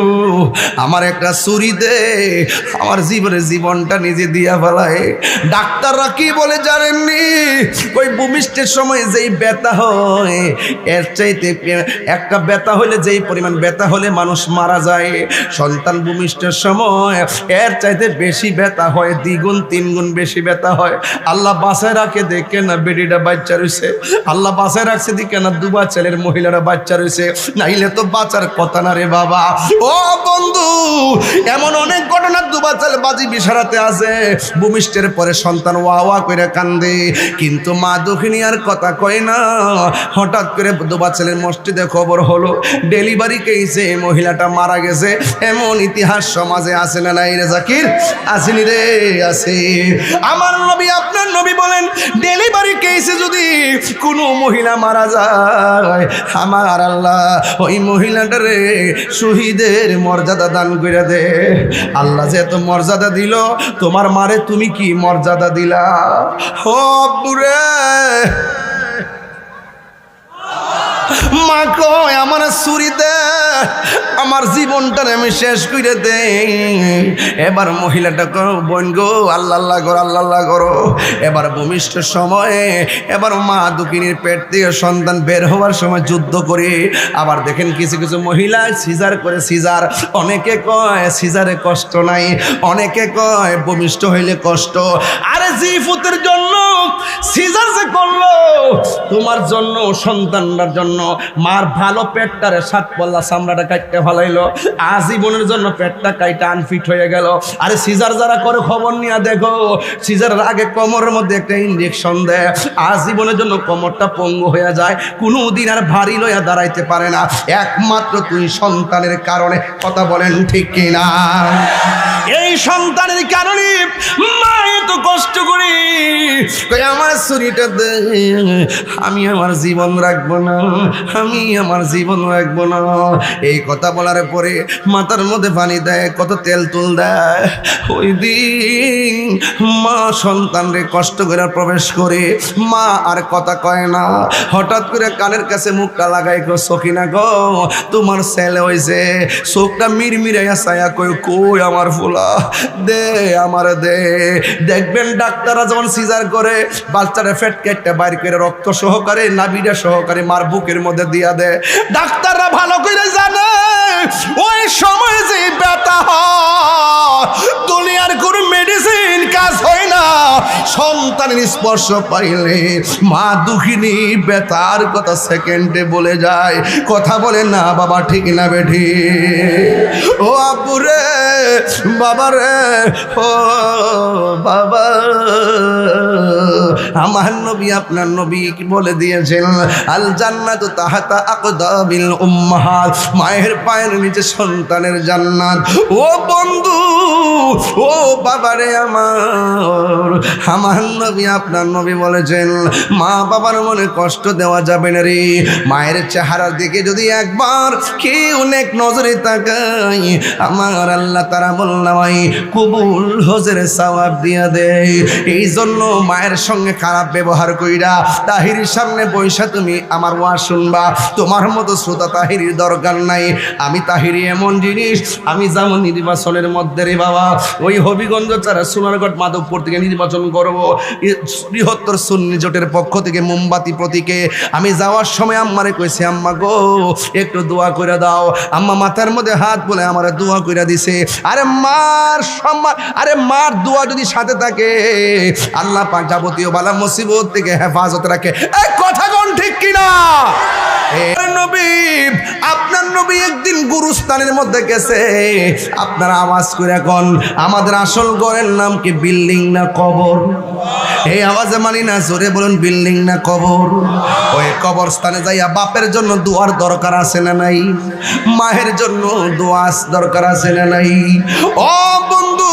আমার একটা ছুরি দে, আমার জীবনটা নিজে দিয়া ফেলায়। ডাক্তাররা কি বলে জানেননি? ওই ভূমিষ্ঠের সময় যেই ব্যথা হয়, এর চাইতে একটা ব্যথা হলে, যেই পরিমাণ ব্যথা হলে মানুষ মারা যায়, সন্তান ভূমিষ্ঠের সময় এর চাইতে বেশি ব্যথা হয়, 2 গুণ 3 গুণ বেশি ব্যথা হয়। আল্লাহ বাঁচায় রাখে দেখে না বেডিটা বাচ্চা রয়েছে, আল্লাহ বাঁচায় রাখছে দেখে না 2 ছেলের মহিলারা বাচ্চা রয়েছে, নাইলে তো বাঁচার কথা না রে বাবা। ও বন্ধু, এমন অনেক ঘটনা দুবাচাল বাজি বিশারাতে আছে। ভূমিষ্ঠের পরে সন্তান ওয়া ওয়া করে কান্দে, কিন্তু মা দুঃখিনী আর কথা কয় না। হঠাৎ করে দুবাচালের মসজিদে খবর হলো ডেলিভারি কেসে মহিলাটা মারা গেছে। এমন ইতিহাস সমাজে আছে না নাই রে জাকির? আসেনি রে? আছে। আমার নবী আপনার নবী বলেন, ডেলিভারি কেসে যদি কোনো মহিলা মারা যায়, আমার আল্লাহ ওই মহিলাটারে শহীদের মর্যাদা দান করে দে। আল্লাহ যে এত মর্যাদা দিল, তোমার মারে তুমি কি মর্যাদা দিলা? ও বুড়ে, মা কয় আমার ছুরি দে, আমার জীবনটারে আমি শেষ করে দে। এবার মহিলাটা বোন গো, আল্লাহ আল্লাহ করো, আল্লাহ আল্লাহ করো। এবার ভূমিষ্ঠের সময়ে এবার মা দুঃখিনীর পেট থেকে সন্তান বের হওয়ার সময় যুদ্ধ করে। আবার দেখেন কিছু কিছু মহিলা সিজার করে। সিজার অনেকে কয় সিজারে কষ্ট নাই, অনেকে কয় ভূমিষ্ঠ হইলে কষ্ট। আরে জিফুতের জন্য সিজার যে করলো, তোমার জন্য, সন্তানটার জন্য, মার ভালো পেটটারে 7 পল্লা চামড়াটা কাটতে ফেলাইলো, আজীবনের জন্য পেটটা কাইটা আনফিট হয়ে গেল। আরে সিজার যারা করে খবর নিয়ে দেখো, সিজারের আগে কোমরের মধ্যে একটা ইঞ্জেকশন দেয়, আজীবনের জন্য কোমরটা পঙ্গু হয়ে যায়, কোনো দিন আর ভারী লইয়া দাঁড়াইতে পারে না। একমাত্র তুই সন্তানের কারণে। কথা বলেন ঠিক কিনা? এই সন্তানের কারণে মা এত কষ্ট করি, আমার শরীরটা দে, আমি আমার জীবন রাখবো না, আমি আমার জীবন রাখবো না। এই কথা বলার পরে মাথার মধ্যে পানি দেয়, কত তেল তুল দেয়। ওই দিন মা সন্তানরে কষ্ট করে প্রবেশ করে, মা আর কথা কয় না। হঠাৎ করে কানের কাছে মুখটা লাগাই গো, সখিনা গো তোমার ছেলে হয়েছে। চোখটা মিরমিরাইয়া ছায়া কই, কই আমার ফুলা দে, আমার দে। দেখবেন ডাক্তাররা যখন সিজার করে বাচ্চারা ফেট কেটে বাইর করে রক্ত সহকারে, নাভিটা সহকারে মার বুকের মধ্যে দিয়া দেয়। ডাক্তাররা ভালো করে জানে ওই সময় যে ব্যথা হয়, দুনিয়ার কোনো মেডিসিন কাজ হয় না। সন্তানের স্পর্শ পাইলে মা দুঃখিনী ব্যথার কথা সেকেন্ডে বলে যায়। কথা বলে না বাবা, ঠিক না বেঠি? ও আব্বুরে, বাবা রে, ও বাবা, আমার নবী আপনার নবী কি বলে দিয়েছেন? আল জান্নাতু তাহতা আকদাবিল উম্মাহাত, মায়ের পায়ের নিচে সন্তানের জান্নাত। ও বন্ধু, ও বাবারে আমার নবী আপনার নবী বলেছেন, মা বাবার মনে কষ্ট দেওয়া যাবে না রে। মায়ের চেহারার দিকে যদি একবার কেউ নেক নজরে তাকাই, আমার আল্লাহ তারা বললাম কবুল হজের সওয়াব দিয়া দেয়। এই জন্য মায়ের সঙ্গে খারাপ ব্যবহার কইরা তাহিরির সামনে বৈশা তুমি আমার ওয়াজ শুনবা। তোমার মতো শ্রোতা তাহিরির দরকার নাই। আমি তাহিরি এমন জিনিস, আমি যেমন নির্বাচনের মধ্যে রে বাবা, ওই হবিগঞ্জ ছাড়া সোনারগড় মাধবপুর থেকে নির্বাচন করবো, বৃহত্তর সুন্নি জোটের পক্ষ থেকে মোমবাতি প্রতীকে। আমি যাওয়ার সময় আম্মারে কইছি, আম্মা গো একটু দোয়া করে দাও। আম্মা মাথার মধ্যে হাত বলে আমার দোয়া করে দিছে। আরে মার সম্মান, আরে মার দোয়া যদি সাথে থাকে, আল্লাহ পাক যাবতীয় বালা মুসিবত থেকে হেফাজত রাখে। এই কথা কোন ঠিক কিনা? নবী আপনার নবী একদিন গুরুস্থানের মধ্যে গেছে। আপনারা আওয়াজ করে এখন, আমাদের আসল ঘরের নাম কি বিল্ডিং না কবর? এই আওয়াজে মানি না, জোরে বলুন, বিল্ডিং না কবর? ওই কবরস্থানে যাইয়া বাপের জন্য দোয়ার দরকার আছে না নাই? মায়ের জন্য দোয়া দরকার আছে না নাই? ও বন্ধু,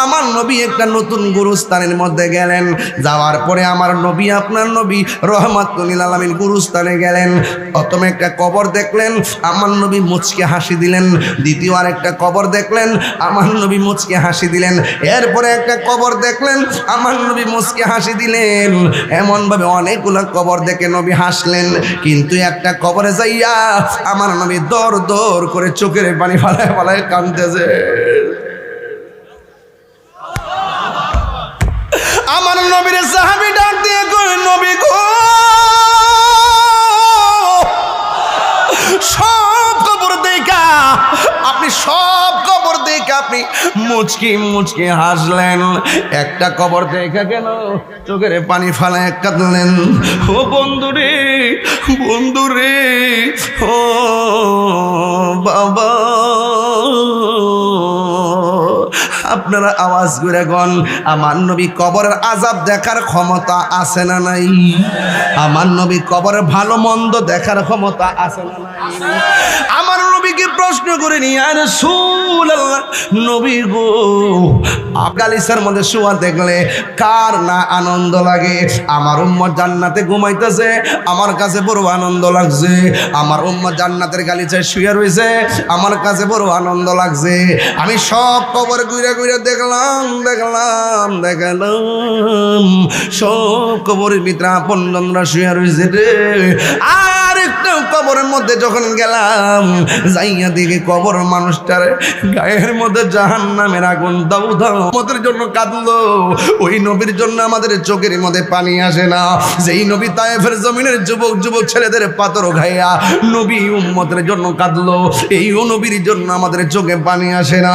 আমার নবী একটা নতুন গুরুস্থানের মধ্যে গেলেন। যাওয়ার পরে আমার নবী আপনার নবী রহমাতুল লিল আলামিন গুরুস্থানে গেলেন। প্রথমে একটা কবর দেখলেন, আমার নবী মুচকে হাসি দিলেন। দ্বিতীয় আর একটা কবর দেখলেন, আমার নবী মুচকে হাসি দিলেন। এরপরে একটা কবর দেখলেন, আমার নবী মুচকে হাসি দিলেন। এমনভাবে অনেকগুলো কবর দেখে নবী হাসলেন, কিন্তু একটা কবরে যাইয়া আমার নবী দর দর করে চোখের পানি ফালায় ফালায় কাঁদতেছে। আমার নবীর সাহাবী ডাক দিয়ে কই, নবী গো, সব কবর দেখা আপনি, সব কবর দেখা আপনি পানি মুচকি মুচকি হাসলেন। একটা কবর দেখা গেল, চোখের পানি ফালায় কাঁদলেন। ও বন্ধুরে, বন্ধুরে, ও বাবা, আপনারা আওয়াজ করে গন, আমার নবী কবরের আযাব দেখার ক্ষমতা আছে না নাই? আমার নবী কবরের ভালো মন্দ দেখার ক্ষমতা আছে না নাই? আমার নবীকে প্রশ্ন করে নিয়ে আর রাসূলুল্লাহ, নবী গো, গালিচার মধ্যে শোয়া দেখলে কার না আনন্দ লাগে? আমার উম্মত জান্নাতে ঘুমাইতেছে, আমার কাছে বড় আনন্দ লাগছে। আমার উম্মত জান্নাতের গালিচায় শুয়ে রয়েছে, আমার কাছে বড় আনন্দ লাগছে। আমি সব কবর ঘুরে ঘুরে দেখলাম, দেখলাম, দেখলাম, সব কবরের ভিতরে আপনজনরা শুয়ে রয়েছে রে। আর একটা কবরের মধ্যে যখন গেলাম, যাইয়া দিকে কবর মানুষটার গায়ের মধ্যে জাহান্নামের আগুন দাউ দাউ আমাদের জন্য কাঁদলো। ওই নবীর জন্য আমাদের চোখের মধ্যে পানি আসে না। যেই নবী তায়েফের জমিনের যুবক যুবক ছেলেদের পাথর খাইয়া নবী উম্মতের জন্য কাঁদলো, এই নবীর জন্য আমাদের চোখে পানি আসে না।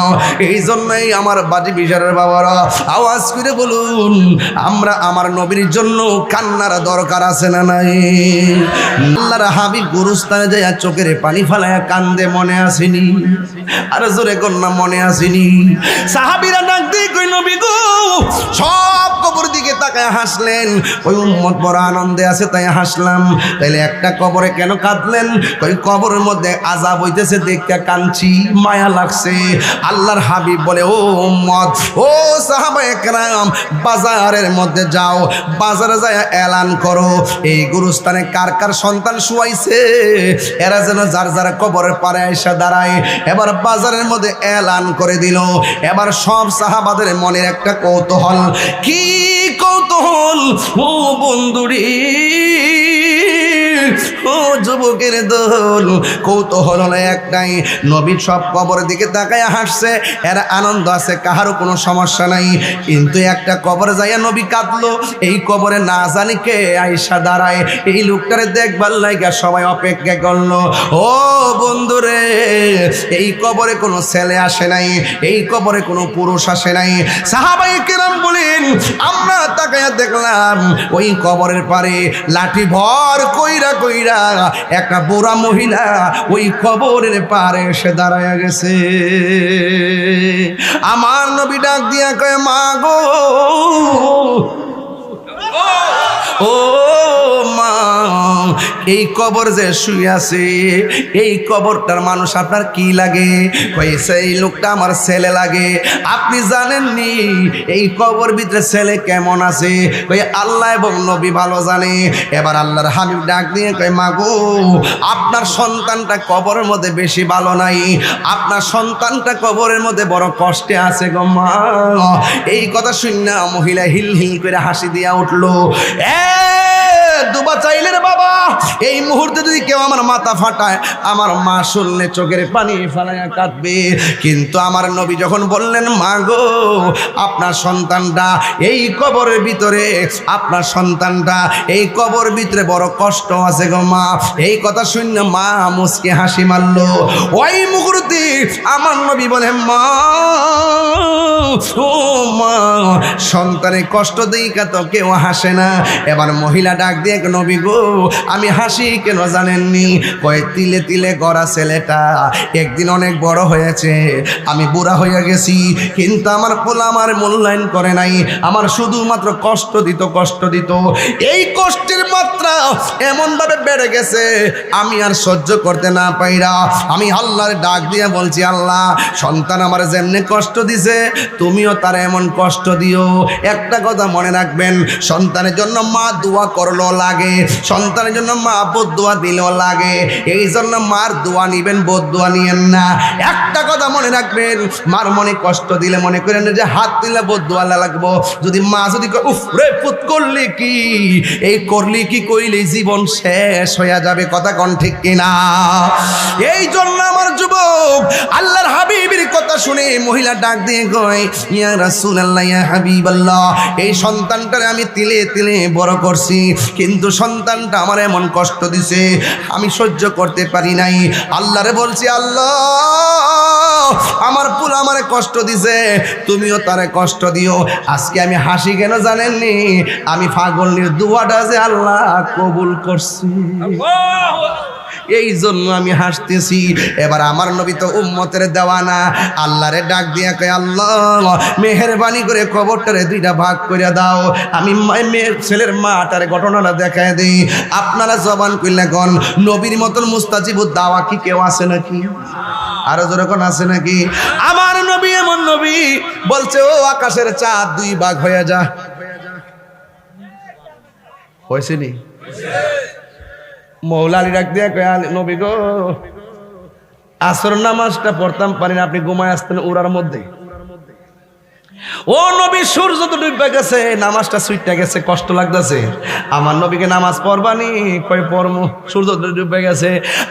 এই জন্যই আমার বাজি বিশারের বাবারা আওয়াজ করে বলুন, আমরা আমার নবীর জন্য কান্নার দরকার আছে না নাই? আল্লাহর হাবিব গুরুস্থানে যাইয়া চোখের পানি ফালাইয়া কান্দে, মনে আসেনি? আর জোরে কন্যা মনে আসেনি? সাহাবীরা ডাক দিয়ে কই, নবী গো, সব কবর দিকে তাকায় হাসলেন। ওই উম্মত বড় আনন্দে আছে তাই হাসলাম। তাইলে একটা কবরে কেন কাঁদলেন? ওই কবরের মধ্যে আযাব হইতেছে দেখতে কাঁদছি, মায়া লাগছে। আল্লাহর হাবিব বলে, ও উম্মত, ও সাহাবায়ে কেরাম, বাজারের মধ্যে যাও, বাজারে যায় এলান করো, এই গুরুস্থানে কার কার সন্তান শুয়াইছে, এরা যেন যার যার কবরের পারে এসে দাঁড়ায়। এবার বাজারের মধ্যে এলান করে দিল। এবার সব সাহাবাদের মনের একটা কৌতূহল। কি কৌতূহল? ও বন্ধুরি, ও যুবকের দল, কৌতূহল হলো একটাই, নবী সব কবরের দিকে তাকায় হাসছে, এর আনন্দ আছে, কাহারও কোনো সমস্যা নাই। কিন্তু একটা কবরে যাইয়া নবী কাঁদলো। এই কবরে না জানি কে আইসা দাঁড়ায়, এই লোকটারে দেখবার লাগা সবাই অপেক্ষা করলো। ও বন্ধুরে, এই কবরে কোনো ছেলে আসে নাই, এই কবরে কোনো পুরুষ আসে নাই। সাহাবায়ে কেরাম বলেন, আমরা তাকায়া দেখলাম ওই কবরের পারে লাঠি ভর কইরা কইরা একটা বুড়া মহিলা ওই কবরের পারে এসে দাঁড়ায়া গেছে। আমার নবী ডাক দিয়া কয়, মা গো, ও মা, এই কবর যে শুয়ে আছে, এই কবরটার মানুষ আপনার কি লাগে? কইছে, এই লোকটা আমার ছেলে লাগে। আপনি জানেননি এই কবর ভিতরে ছেলে কেমন আছে? কই, আল্লাহ এবং নবী ভালো জানে। এবার আল্লাহর হাবিব ডাক দিয়ে কয়, মা গো, আপনার সন্তানটা কবরের মধ্যে বেশি ভালো নাই, আপনার সন্তানটা কবরের মধ্যে বড় কষ্টে আছে গো মা। এই কথা শুননা মহিলা হিল হিল করে হাসি দিয়া উঠলো। দুবা চাইলে রে বাবা, এই মুহূর্তে যদি কেউ আমার মাথা ফাটায়, আমার মা শুনলে চোখের পানি ফালাইয়া কাঁদবে। কিন্তু আমার নবী যখন বললেন, মা গো, আপনার সন্তানটা এই কবরের ভিতরে, আপনার সন্তানটা এই কবর ভিতরে বড় কষ্ট আছে গো মা, এই কথা শুনে মা মুচকে হাসি মারলো। ওই মুহূর্তে আমার নবী বলে, মা, ও মা, সন্তানের কষ্ট দেখা তো কেউ হাসে না। এবার মহিলা ডাক দিয়ে, নবী গো, আমি হাসি কেন জানেননি? কয়, তিলে তিলে গড়া ছেলেটা একদিন অনেক বড় হয়েছে, আমি বুড়া হয়ে গেছি, কিন্তু আমার পোলা আমার মূল্যায়ন করে নাই, আমার শুধুমাত্র কষ্ট দিত, কষ্ট দিত। এই কষ্টের মাত্রা এমনভাবে বেড়ে গেছে, আমি আর সহ্য করতে না পাইরা আমি আল্লাহর ডাক দিয়ে বলছি, আল্লাহ, সন্তান আমার যেমনি কষ্ট দিছে, তুমিও তার এমন কষ্ট দিও। একটা কথা মনে রাখবেন, সন্তানের জন্য মা দোয়া করলো লাগে, সন্তানের জন্য মা বদদোয়া দিলেও লাগে। এই জন্য মার দোয়া নিবেন, বদদোয়া নিয়েন না। একটা কথা মনে রাখবেন, মার মনে কষ্ট দিলে মনে করেন যে হাত দিলে বদদোয়া লাগবো। যদি মা যদি উফ রে পুত করলি কি, এই করলি কি কইলে জীবন শেষ হয়ে যাবে। কথা কোন ঠিক কিনা? এই জন্য আমার যুবক, আল্লাহর হাবিবের কথা শুনে মহিলা ডাক দিয়ে কয়, ইয়া রাসূলুল্লাহ, ইয়া হাবিবাল্লাহ, এই সন্তানটারে আমি তিলে তিলে বড় করছি, কিন্তু সন্তানটা আমার এমন কষ্ট দিছে, আমি সহ্য করতে পারি নাই। আল্লাহরে বলছি, আল্লাহ আমার পুল আমারে কষ্ট দিছে, তুমিও তারে কষ্ট দিও। আজকে আমি হাসি কেন জানেননি? আমি পাগলের দোয়াটা যে আল্লাহ কবুল করছি, এই জন্য আমি হাসতেছি। এবার আমার নবী তো উম্মতের দেওয়ানা, আল্লাহরে ডাক দিয়া কয়, আল্লাহ মেহেরবানি করে কবরটারে দুইটা ভাগ করে দাও, আমি মেয়ের ছেলের মাটারে ঘটনাটা দেখায় দিই। আপনারা জবান কইলে কোন নবীর মতন মুস্তাজিবুদ দাওয়া কি কেউ আছে নাকি? আরো জোরে কোন আছে নাকি? আমার নবী এমন নবী বলছে, ও আকাশের চাঁদ দুই ভাগ হয়ে যা। হয়েছে নি? মৌলা আলী ডাক দিয়া কয়, নবী গো আসর নামাজটা পড়তাম পারি না, আপনি ঘুমায় আসতেন উড়ার মধ্যে। ও নবী সূর্য তো ডুবে গেছে, নামাজটা ছুটে গেছে, কষ্ট লাগতেছে। আমার নবীকে নামাজ পড়বানি? কয় পড়মু, সূর্য তো ডুবে গেছে।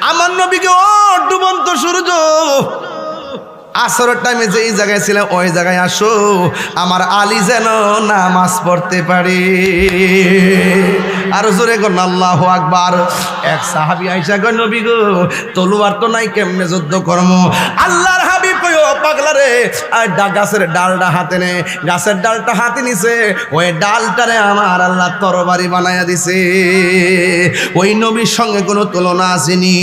আমার নবীকে, ও ডুবন্ত সূর্য, আসরের টাইমে যেই জায়গায় ছিল ওই জায়গায় আসো, আমার আলী যেন নামাজ পড়তে পারে। আর জোরে কোন আল্লাহু আকবার। এক সাহাবী আয়েশা কয়, নবী গো তলোয়ার তো নাই, কেমনে যুদ্ধ করব? আল্লাহর হাবিব কয়, ও পাগলা রে, আর গাছের ডালটা হাতে নে। গাছের ডালটা হাতে নিছে, ওই ডালটারে আমার আল্লাহ তরবারি বানায়া দিছে। ওই নবীর সঙ্গে কোনো তুলনা আসেনি।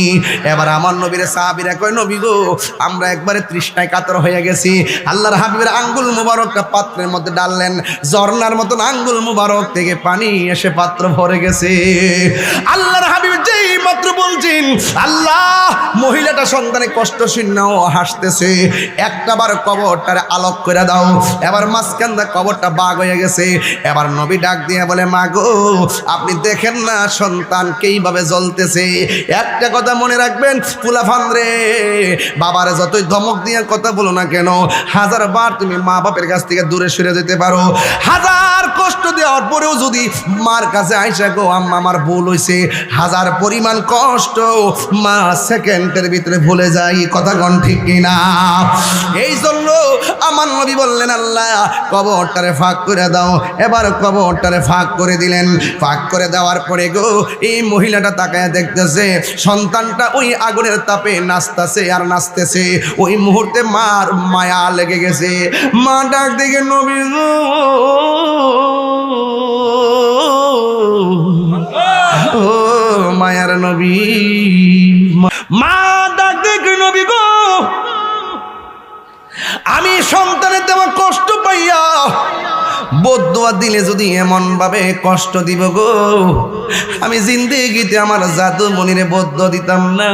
এবার আমার নবীর সাহাবীরা কয়, নবী গো আমরা একবারে তৃষ্ণায় কাতর হয়ে গেছি। আল্লাহর হাবিবের আঙ্গুল মুবারকটা পাত্রের মধ্যে ডাললেন, ঝর্ণার মতন আঙ্গুল মুবারক থেকে পানি এসে পাত্র ভরে গেছে। আল্লাহর হাবিব যেই মাত্র বলছেন আল্লাহ, মহিলাটা সন্তানে কষ্ট শূন্যও হাসতেছে, একটাবার কবরটারে আলোক করে দাও। এবার মাঝখানটা কবরটা বাগ হয়ে গেছে। এবার নবী ডাক দিয়ে বলে, মা গো আপনি দেখেন না সন্তান কিভাবে জ্বলতেছে। একটা কথা মনে রাখবেন ফুলাফান রে, বাবার যতই ধমক দিয়ে কথা বলো না কেন, 1000 বার তুমি মা বাপের কাছ থেকে দূরে সরে যেতে পারো, 1000 কষ্ট দেওয়ার পরেও যদি মার কাছে আইসা গো আম্মা আমার ভুল হয়েছে, 1000 পরিমাণ কষ্ট মা সেকেন্ডের ভিতরে ভুলে যায়। কথা কোন ঠিক কিনা? এই জন্য আমার নবী বললেন, আল্লাহ কবরটারে ফাঁক করে দাও। এবার কবরটারে ফাঁক করে দিলেন। ফাঁক করে দেওয়ার পরে গো এই মহিলাটা তাকায় দেখতেছে সন্তানটা ওই আগুনের তাপে নাচতেছে আর নাচতেছে। ওই মুহূর্তে মার মায়া লেগে গেছে। মা ডাক দেখে, নবী গো ও মায়ার নবী। মা ডাক দেখে, নবী গো আমি সন্তানের দেওয়া কষ্ট পাইয়া বদদুয়া দিলে যদি এমন ভাবে কষ্ট দিব গো, আমি জিন্দেগিতে আমার জাদু মনিরে বদদুয়া দিতাম না।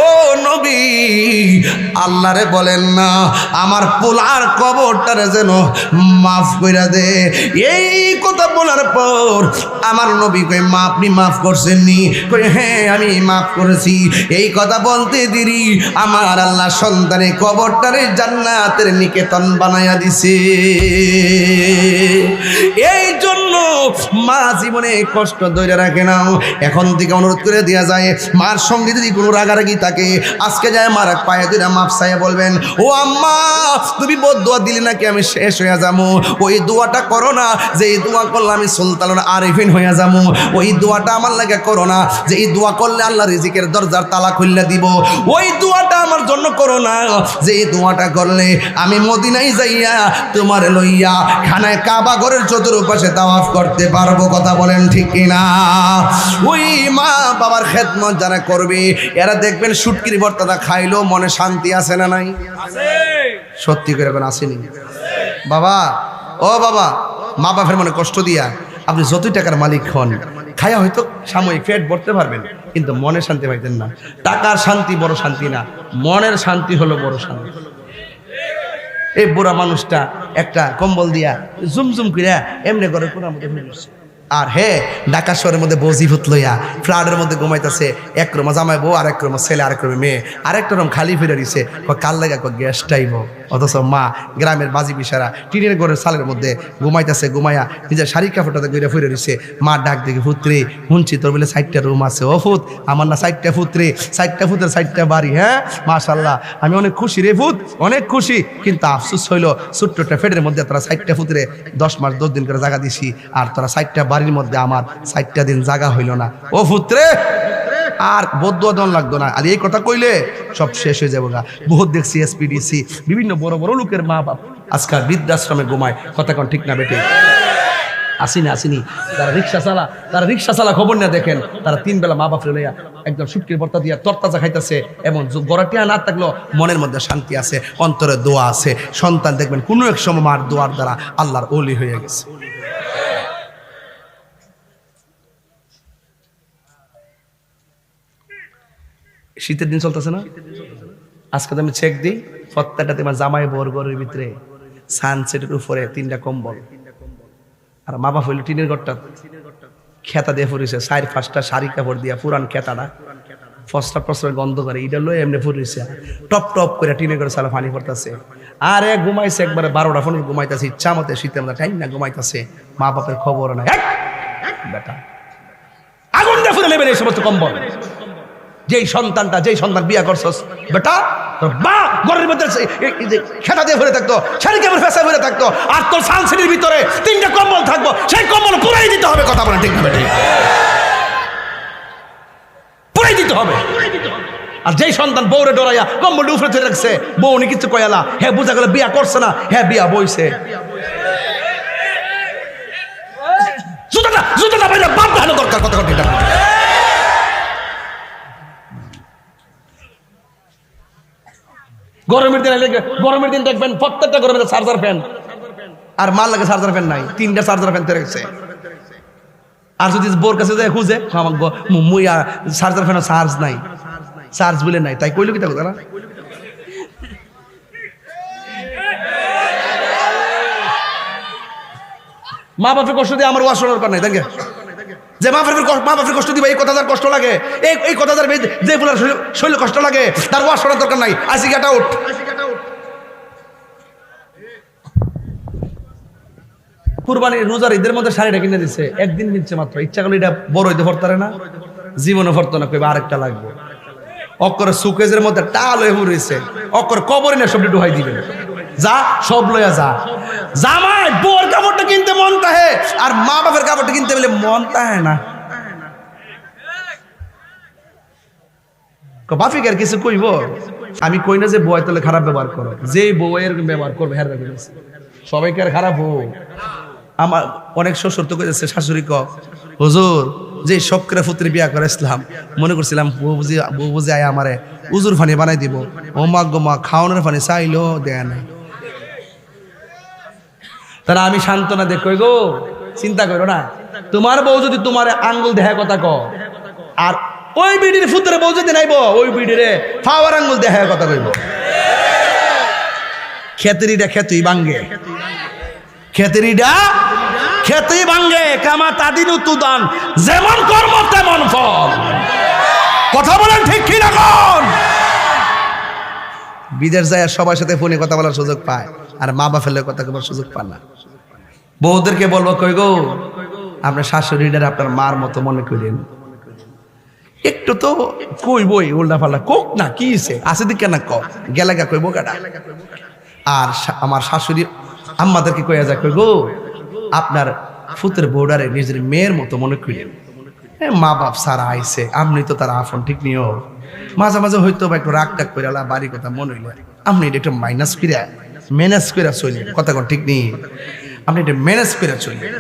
ও নবী আল্লাহরে বলেন না আমার পোলার কবরটারে যেন মাফ কইরা দে। এই কথা বলার পর আমার নবী কই, মা আপনি মাফ করছেন নি? কই হ্যাঁ আমি মাফ করেছি। এই কথা বলতে দেরি আমার আল্লাহ সন্তানের কবরটারে জান্নাতের নিকেতন বানায়া দিছে। এই জন্য মা জীবনে কষ্ট ধরে রাখে না। এখন থেকে অনুরোধ করে দেওয়া যায়, মার সঙ্গে যদি কোনো রাগারাগি থাকে আজকে যায় মার পায়ে দুইটা মাপ চাইয়া বলবেন, ও আম্মা তুমি বদদুয়া দিলে নাকি আমি শেষ হয়ে যাবো। ওই দোয়াটা করো না যে এই দোয়া করলে আমি সুলতানুল আরিফিন হয়ে যাবো। ওই দোয়াটা আমার লাগে করো না যে এই দোয়া করলে আল্লাহ রিজিকের দরজার তালা খুললে দিব। ওই দোয়াটা আমার জন্য করো না যে এই দোয়াটা করলে আমি মদিনায় যাইয়া তোমার লইয়া খানায় কাবা ঘরের চতুর্পাশে তাওয়াফ করতে পারবো। কথা বলেন ঠিক কিনা? ওই মা বাবার খেদমত যারা করবে এরা দেখবেন শুটকির ভর্তাটা খাইলেও মনে শান্তি আছে না নাই? সত্যি করে এখন আসেনি বাবা? ও বাবা, মা বাপের মনে কষ্ট দিয়া আপনি যতই টাকার মালিক হন, খায়া হয়তো সাময়িক পেট ভরতে পারবেন, কিন্তু মনে শান্তি পাইতেন না। টাকার শান্তি বড় শান্তি না, মনের শান্তি হলো বড় শান্তি। এই বুড়া মানুষটা একটা কম্বল দিয়া জুমজুম করিয়া এমনি করে কোন আর হে ঢাকা শহরের মধ্যে বজিফুত লইয়া ফ্লাডের মধ্যে ঘুমাইতেছে। এক রুমা জামাই বউ, আরেক রুমা ছেলে, আরেক রুমে মেয়ে, আরেকটা রুম খালি ফিরে দিছে। কাল লাগা গ্যাস টাইব। অথচ মা গ্রামের বাজি বিশারা টিনের ঘরের সালের মধ্যে ঘুমাইতেছে, ঘুমাইয়া নিজের শাড়ি কাপড়টাতে ঘুরে ফিরে দিছে। মা ডাক দেখে, পুত্রে শুনছি তোর বলে 4টা রুম আছে। ও ফুত, আমার না 4টা পুত্রে, 4টা ফুতের 4টা বাড়ি। হ্যাঁ মাশাল্লাহ, আমি অনেক খুশি রে ফুত, অনেক খুশি। কিন্তু আফসোস হইলো ছোট্ট একটা ফেটের মধ্যে তোরা 4টা ফুতরে 10 মাস 10 দিন করে জায়গা দিছি, আর তোরা 4টা বাড়ি বাড়ির মধ্যে আমার 4টা দিন জাগা হইল না। ও পুত্রে আর বদুয়া দেওয়ান লাগতো না, আর এই কথা কইলে সব শেষ হয়ে যাবো। বহুত দেখছি এসপিডিসি বিভিন্ন বড় বড় লোকের মা বাপ আজকাল বৃদ্ধাশ্রমে ঘুমায়। কথা কোন ঠিক না বেটে? আসিনি তারা রিক্সা চালা খবর না দেখেন, তারা 3 বেলা মা বাপ লইয়া একদম শুটকির ভর্তা দিয়া তরতাজা খাইতেছে, এবং গড়াটিয়া না থাকলেও মনের মধ্যে শান্তি আছে, অন্তরে দোয়া আছে। সন্তান দেখবেন কোনো এক সময় মার দোয়ার দ্বারা আল্লাহর ওলি হয়ে গেছে। শীতের দিন চলতেছে না, আজকে তো আমি চেক দিই প্রত্যেকটা তোমার জামাই বর্গরের ভিতরে সানসেটের উপরে 3টা কম্বল, আর মা বাপ হইলো টিনের ঘরটা খেতা দিয়ে ফুরিছে, 4-5টা শাড়ি কাপড় দিয়া পুরান খেতাটা ফসটা প্রসরের গন্ধ করে এটা লয়ে এমনি ফুরিছে, টপ টপ করে টিনের ঘরে সালা পানি পড়তেছে। আর এক ঘুমাইছে একবারে 12টা ফোন ঘুমাইতেছে, ইচ্ছা মতে শীতের মধ্যে টাইম না ঘুমাইতেছে, মা বাপের খবর নাই। বেটা আগুন দিয়ে ফুরে নেবেন এই সমস্ত কম্বল। যেই সন্তান বিয়া করছস বেটা, তোর মা ঘরের মধ্যে খেতা দিয়ে ভরে থাকতো, শাড়ি কাপড় ফেসা ভরে থাকতো, আর তোর সানসিটির ভিতরে 3টা কম্বল থাকবো, সেই কম্বল পুরাই দিতে হবে। কথা বলেন ঠিক না বেটা? পুরাই দিতে হবে। আর যেই সন্তান বউরে ডরাইয়া কম্বল উপরে ধরে রাখছে, বউ নি কিছু কয়ালা, হ্যাঁ বুঝা গেল বিয়া করছে না, হ্যাঁ বিয়া বইছে, জুতাটা বাইরে বাদ দেখানো দরকার। কথা ঠিক না? গরমের দিন দেখবেন প্রত্যেকটা গরমের চার্জার ফ্যান, আর মাল লাগে চার্জার ফ্যান নাই, 3টা চার্জার ফ্যান রেখেছে। আর যদি বোর কাছে যায় খুঁজে চার্জার ফ্যান চার্জ নাই, চার্জ বলে নাই, তাই কইলো কি তা কথা না? মা বাপের কষ্ট দিয়ে আমার ওয়াশ দরকার নাই, দেখে যে মা বাপের কষ্ট দিবা, এই কথা যার কষ্ট লাগে, এই কথা যার যে ফুলার শরীরে কষ্ট লাগে, তার ওয়াশ করার দরকার নাই। আসি গেট আউট। কুরবানির রোজার ঈদের মধ্যে শাড়িটা কিনে দিচ্ছে, একদিন কিনছে মাত্র, ইচ্ছা করলে এটা বড় হইতে পারতারে না, জীবনে ভরতো না, কইবা আরেকটা লাগবে। অক্করে সুকেজের মধ্যে টাল হয়ে রয়েছে, অক্কর কবরে না সবটি ডুহাই দিবেন, যা সব লইয়া যা। জামাই বোর কাপড়টা কিনতে মন তাহে, আর মা বাপের কাপড়টা কিনতে বলে মন তাহে না। বাফিক আর কিছু কইব? আমি কই না যে বউ তাহলে খারাপ ব্যবহার করো, যে বউ এরকম ব্যবহার করবে হ্যাঁ সবাইকে আর খারাপ হোক। আমার অনেক শ্বশুর তো কইতেছে, শাশুড়ি ক হুজুর যে শক্করে পুত্রে বিয়া করে ইসলাম, মনে করছিলাম বউ বুঝে আয় আমারে উজুর ফানি বানাই দিব, ও মা গো মা খাওয়ানোর ফানি চাইলো দেয় না। তারা আমি সান্ত্বনা দেখ কই গো, চিন্তা করো না, তোমার বউ যদি তোমার আঙ্গুল দেখা কথা ক, আর ওই বিডির ফুতরে বউ যদি নাইব, ওই বিডিরে ফাওয়ার আঙ্গুল দেখা কথা কইব। খেতরিটা খেতুই ভাঙ্গে, খেতরিটা খেতুই ভাঙ্গে, কামা তাদিনু তুদান, যেমন কর্ম তেমন ফল। কথা বলেন ঠিক কি না? কোন বিদেশ যায় সবার সাথে ফোনে কথা বলার সুযোগ পায়, আর মা বাপের লোক কথা বলার সুযোগ পায় না। বউদেরকে বলবো কই গো, আপনার শাশুড়িটার আপনার মার মতো মনে করেন, একটু তো কইবই উল্টা পাল্টা কোক না, কি আছে দিকে না ক গেলাগা কইব কাটা। আর আমার শাশুড়ি আম্মাদেরকে কইয়া যায় কই গো, আপনার ফুতের বউডারে নিজের মেয়ের মতো মনে করেন, মা বাপ সারা আইছে, আপনি তো তার আফন ঠিক নিও, মাঝে মাঝে হয়তো বা একটু রাগ টাগ করে বাড়ি কথা মনে হইলে আপনি এটা একটু মাইনাস করে ম্যানেজ করে চললেন। কথা কোন ঠিক নেই, আপনি এটা ম্যানেজ করে চললেন।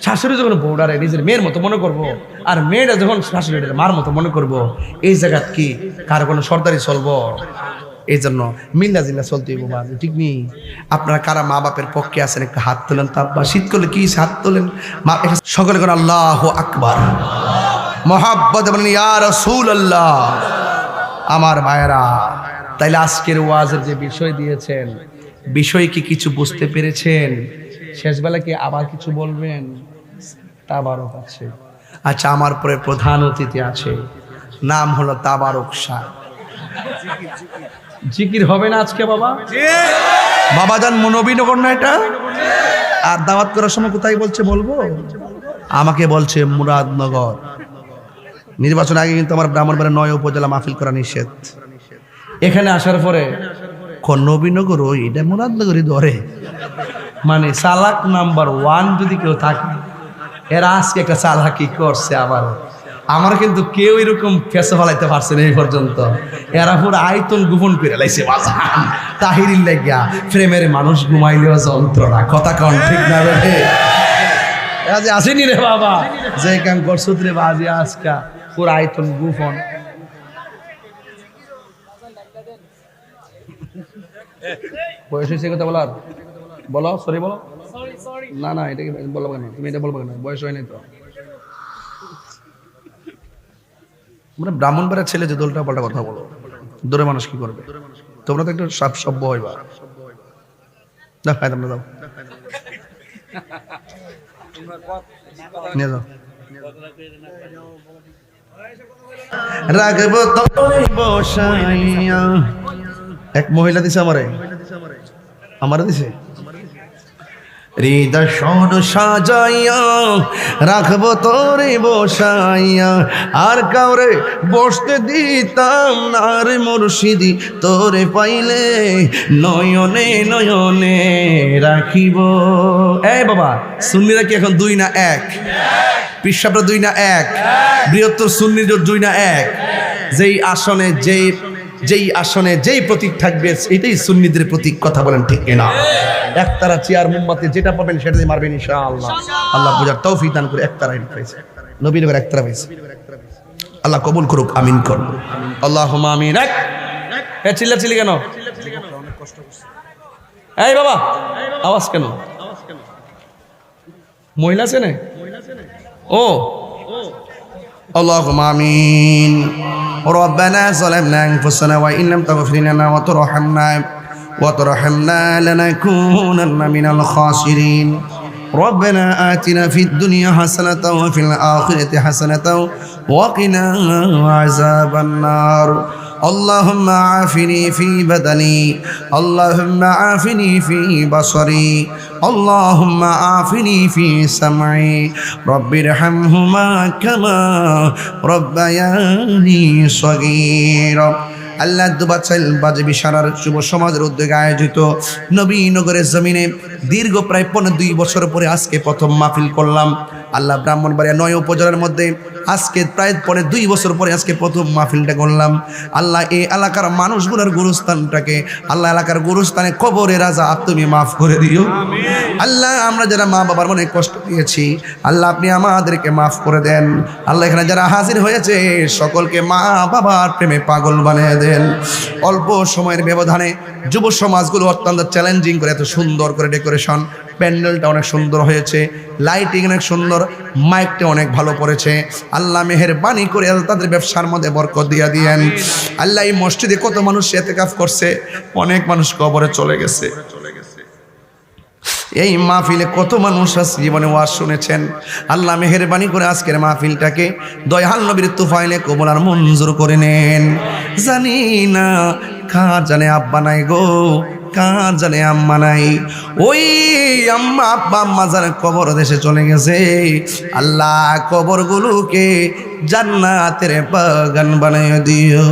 শাশুড়ি যখন বউডারে নিজের মেয়ের মতো মনে করবো, আর মেয়েটা যখন শাশুড়ির মার মতো মনে করবো, এই জায়গাত কি কারো কোনো সর্দারি চলবো? এই জন্য মিল্লা জিল্লা চলতে বাবা, ঠিক নেই। আপনারা কারা মা বাপের পক্ষে আছেন একটা হাত তোলেন, তারপর শীত করলে কি হাত তোলেন, সকলে করেন আল্লাহু আকবার, মোহাব্বত বলেন ইয়া রাসূলুল্লাহ। আমার ভাইয়েরা, তাইলে আজকের ওয়াজের যে বিষয় দিয়েছেন, বিষয় কি কিছু বুঝতে পেরেছেন? শেষবেলা কি আবার কিছু বলবেন? তাবারক আছে। আচ্ছা, আমার পরে প্রধান অতিথি আছে, নাম হলো তাবারক শাহ। জিকির হবে না আজকে বাবা? বাবাজান নবীনগর না এটা? আর দাওয়াত করার সময় কোথায় বলছে বলবো? আমাকে বলছে মুরাদনগর। নির্বাচন আগে কিন্তু আমার ব্রাহ্মণবাড়িয়া 9 উপজেলা মাহফিল করা নিষেধ। এখানে আসার পরে নবীনগর ওই এটা মুরাদনগরই ধরে, মানে চালাক নাম্বার 1 যদি কেউ থাকে এরা আজকে একটা চালাকি করছে আমার কিন্তু কেউ এরকম ফেসে ফেলাইতে পারছে না এই পর্যন্ত। এরা পুরো আয়তন গোপন করে লাইছে বাজান তাহিরির লাগিয়া প্রেমের মানুষ ঘুমাইলেও যন্ত্রণা। কথা কন ঠিক না রে? আজ আসেনি রে বাবা, যে কাম করছো রে বাজি আজকা পুরো আয়তন গোপন। বয়স হয়েছে কথা বলার, বলো সরি বলো। না না এটা বলবো কেন, তুমি এটা বলবো কেন, বয়স হয় নাই তো। আমরা ব্রাহ্মণবাড়ির ছেলে যে দলটা পাল্টা কথা বলো, দূরে মানুষ কি করবে? তোমরা তো একটু সভ্য হইবা। দেখাই তোমরা যাও নিয়ে যাও। রাখবো তোরে বসাইয়া, এক মহিলা দিছে আমারে দিছে হৃদয় শোন সাজাইয়া, রাখবো তোরে বসাইয়া, আর কাউরে বসতে দিতাম না রে মুর্শিদি, তোরে পাইলে নয়নে নয়নে রাখিব। এই বাবা সুন্নিরা কি এখন দুই না এক? পিসাবরা দুই না এক? বৃহত্তর সুন্নির দুই না এক? যেই আসনে যেই প্রতীক থাকবে এটাই সুন্নিদের প্রতীক। কথা বলেন ঠিক কিনা? একতারা চেয়ার মোমবাতি যেটা পাবেন সেটাই মারবেন ইনশাআল্লাহ। আল্লাহ বুঝার তৌফিক দান করে। একতারা পাইছে, নবীর ঘরে একতারা পাইছে। আল্লাহ কবুল করুক, আমিন কর। আল্লাহুম্মা আমিন। চিল্লাচিল্লি কেন? এই বাবা আওয়াজ কেন? মহিলা আছে না? ও اللهم آمين. ربنا ظلمنا أنفسنا وإن لم تغفر لنا وترحمنا لنكونن من الخاسرين. ربنا آتنا في الدنيا حسنة وفي الآخرة حسنة وقنا عذاب النار. اللهم عافني في بدني، اللهم عافني في بصري، اللهم عافني في سمعي، رب ارحمهما كما ربياني صغيرا. আল্লাহ দুবাচাইল বাজে বিশারার যুব সমাজের উদ্যোগে আয়োজিত নবীনগরের জমিনে দীর্ঘ প্রায় 2 বছর পরে আজকে প্রথম মাহফিল করলাম। আল্লাহ ব্রাহ্মণবাড়িয়া 9 উপজেলার মধ্যে আজকে প্রায় 2 বছর পরে আজকে প্রথম মাহফিলটা করলাম। আল্লাহ এই এলাকার মানুষগুলোর গুরুস্থানটাকে, আল্লাহ এলাকার গুরুস্থানে কবরে রাজা তুমি মাফ করে দিও আল্লাহ। আমরা যারা মা বাবার মনে কষ্ট দিয়েছি আল্লাহ আপনি আমাদেরকে মাফ করে দেন আল্লাহ। এখানে যারা হাজির হয়েছে সকলকে মা বাবার প্রেমে পাগল বানিয়ে দেন। অল্প সময়ের ব্যবধানে যুব সমাজগুলো অত্যন্ত চ্যালেঞ্জিং করে এত সুন্দর করে ডেকোরেশন, প্যান্ডেলটা অনেক সুন্দর হয়েছে, লাইটিং অনেক সুন্দর, মাইকটা অনেক ভালো পড়েছে। আল্লাহ মেহেরবানি করে তাদের ব্যবসার মধ্যে বরকত দিয়ে দিয়েন আল্লাহ। এই মসজিদে কত মানুষ ইতিকাফ করছে, অনেক মানুষ কবরে চলে গেছে। এই মাহফিলে কত মানুষ আছে জীবনে ওয়াজ শুনেছেন। আল্লাহ মেহেরবানি করে আজকের মাহফিলটাকে দয়াল নবীর তুফাইলে কবুল আর মঞ্জুর করে নেন। জানি না কার জানে আব্বা নাই গো, কার জানে আম্মা নাই। ওই আম্মা আব্বা আম্মা যারা কবর দেশে চলে গেছে আল্লাহ কবরগুলোকে জান্নাতের বাগান বানিয়ে দিও।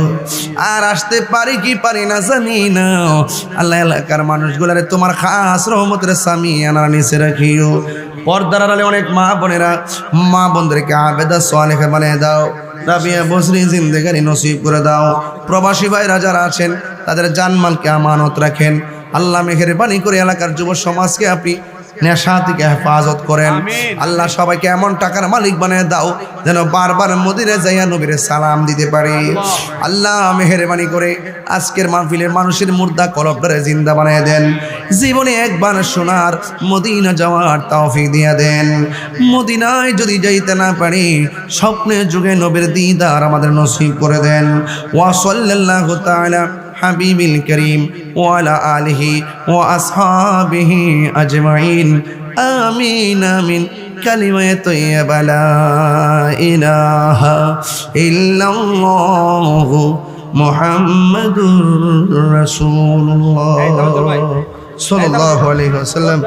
আর আসতে পারি কি পারি না জানি না আল্লাহ এলাকার মানুষগুলারে তোমার খাস রহমতের সামিয়ানার নিচে রাখিও। পর্দার আড়ালে অনেক মা বোনদেরকে আবেদা সালেহা বানিয়ে দাও। রাবিয়া বসরি জিন্দেগানি নসিব করে দাও। প্রবাসী ভাইরা যারা আছেন তাদের জানমালকে আমানত রাখেন আল্লাহ। মেহেরবানি করে এলাকার যুব সমাজকে আপনি নেশা থেকে হেফাজত করেন আল্লাহ। সবাইকে এমন টাকার মালিক বানিয়ে দাও যেন বারবার মদিনায় যাইয়া নবীর সালাম দিতে পারে আল্লাহ। মেহেরবানি করে আজকের মাহফিলের মানুষের মুর্দা কলবটারে জিন্দা বানিয়ে দেন। জীবনে একবার সোনার মদিনা যাওয়ার তৌফিক দিয়ে দেন। মদিনায় যদি যাইতে না পারি স্বপ্নে যুগে নবীর দিদার আমাদের নসিব করে দেন। ওয়া সাল্লাল্লাহু তাআলা হাবিবিল করিম ওয়া আলা আলিহি ওয়া আসহাবিহি আজমাইন। আমিন আমিন। কালিমায়ে তাইয়্যিবা লা ইলাহা ইল্লাল্লাহু মুহাম্মাদুর রাসূলুল্লাহ সাল্লাল্লাহু আলাইহি ওয়াসাল্লাম।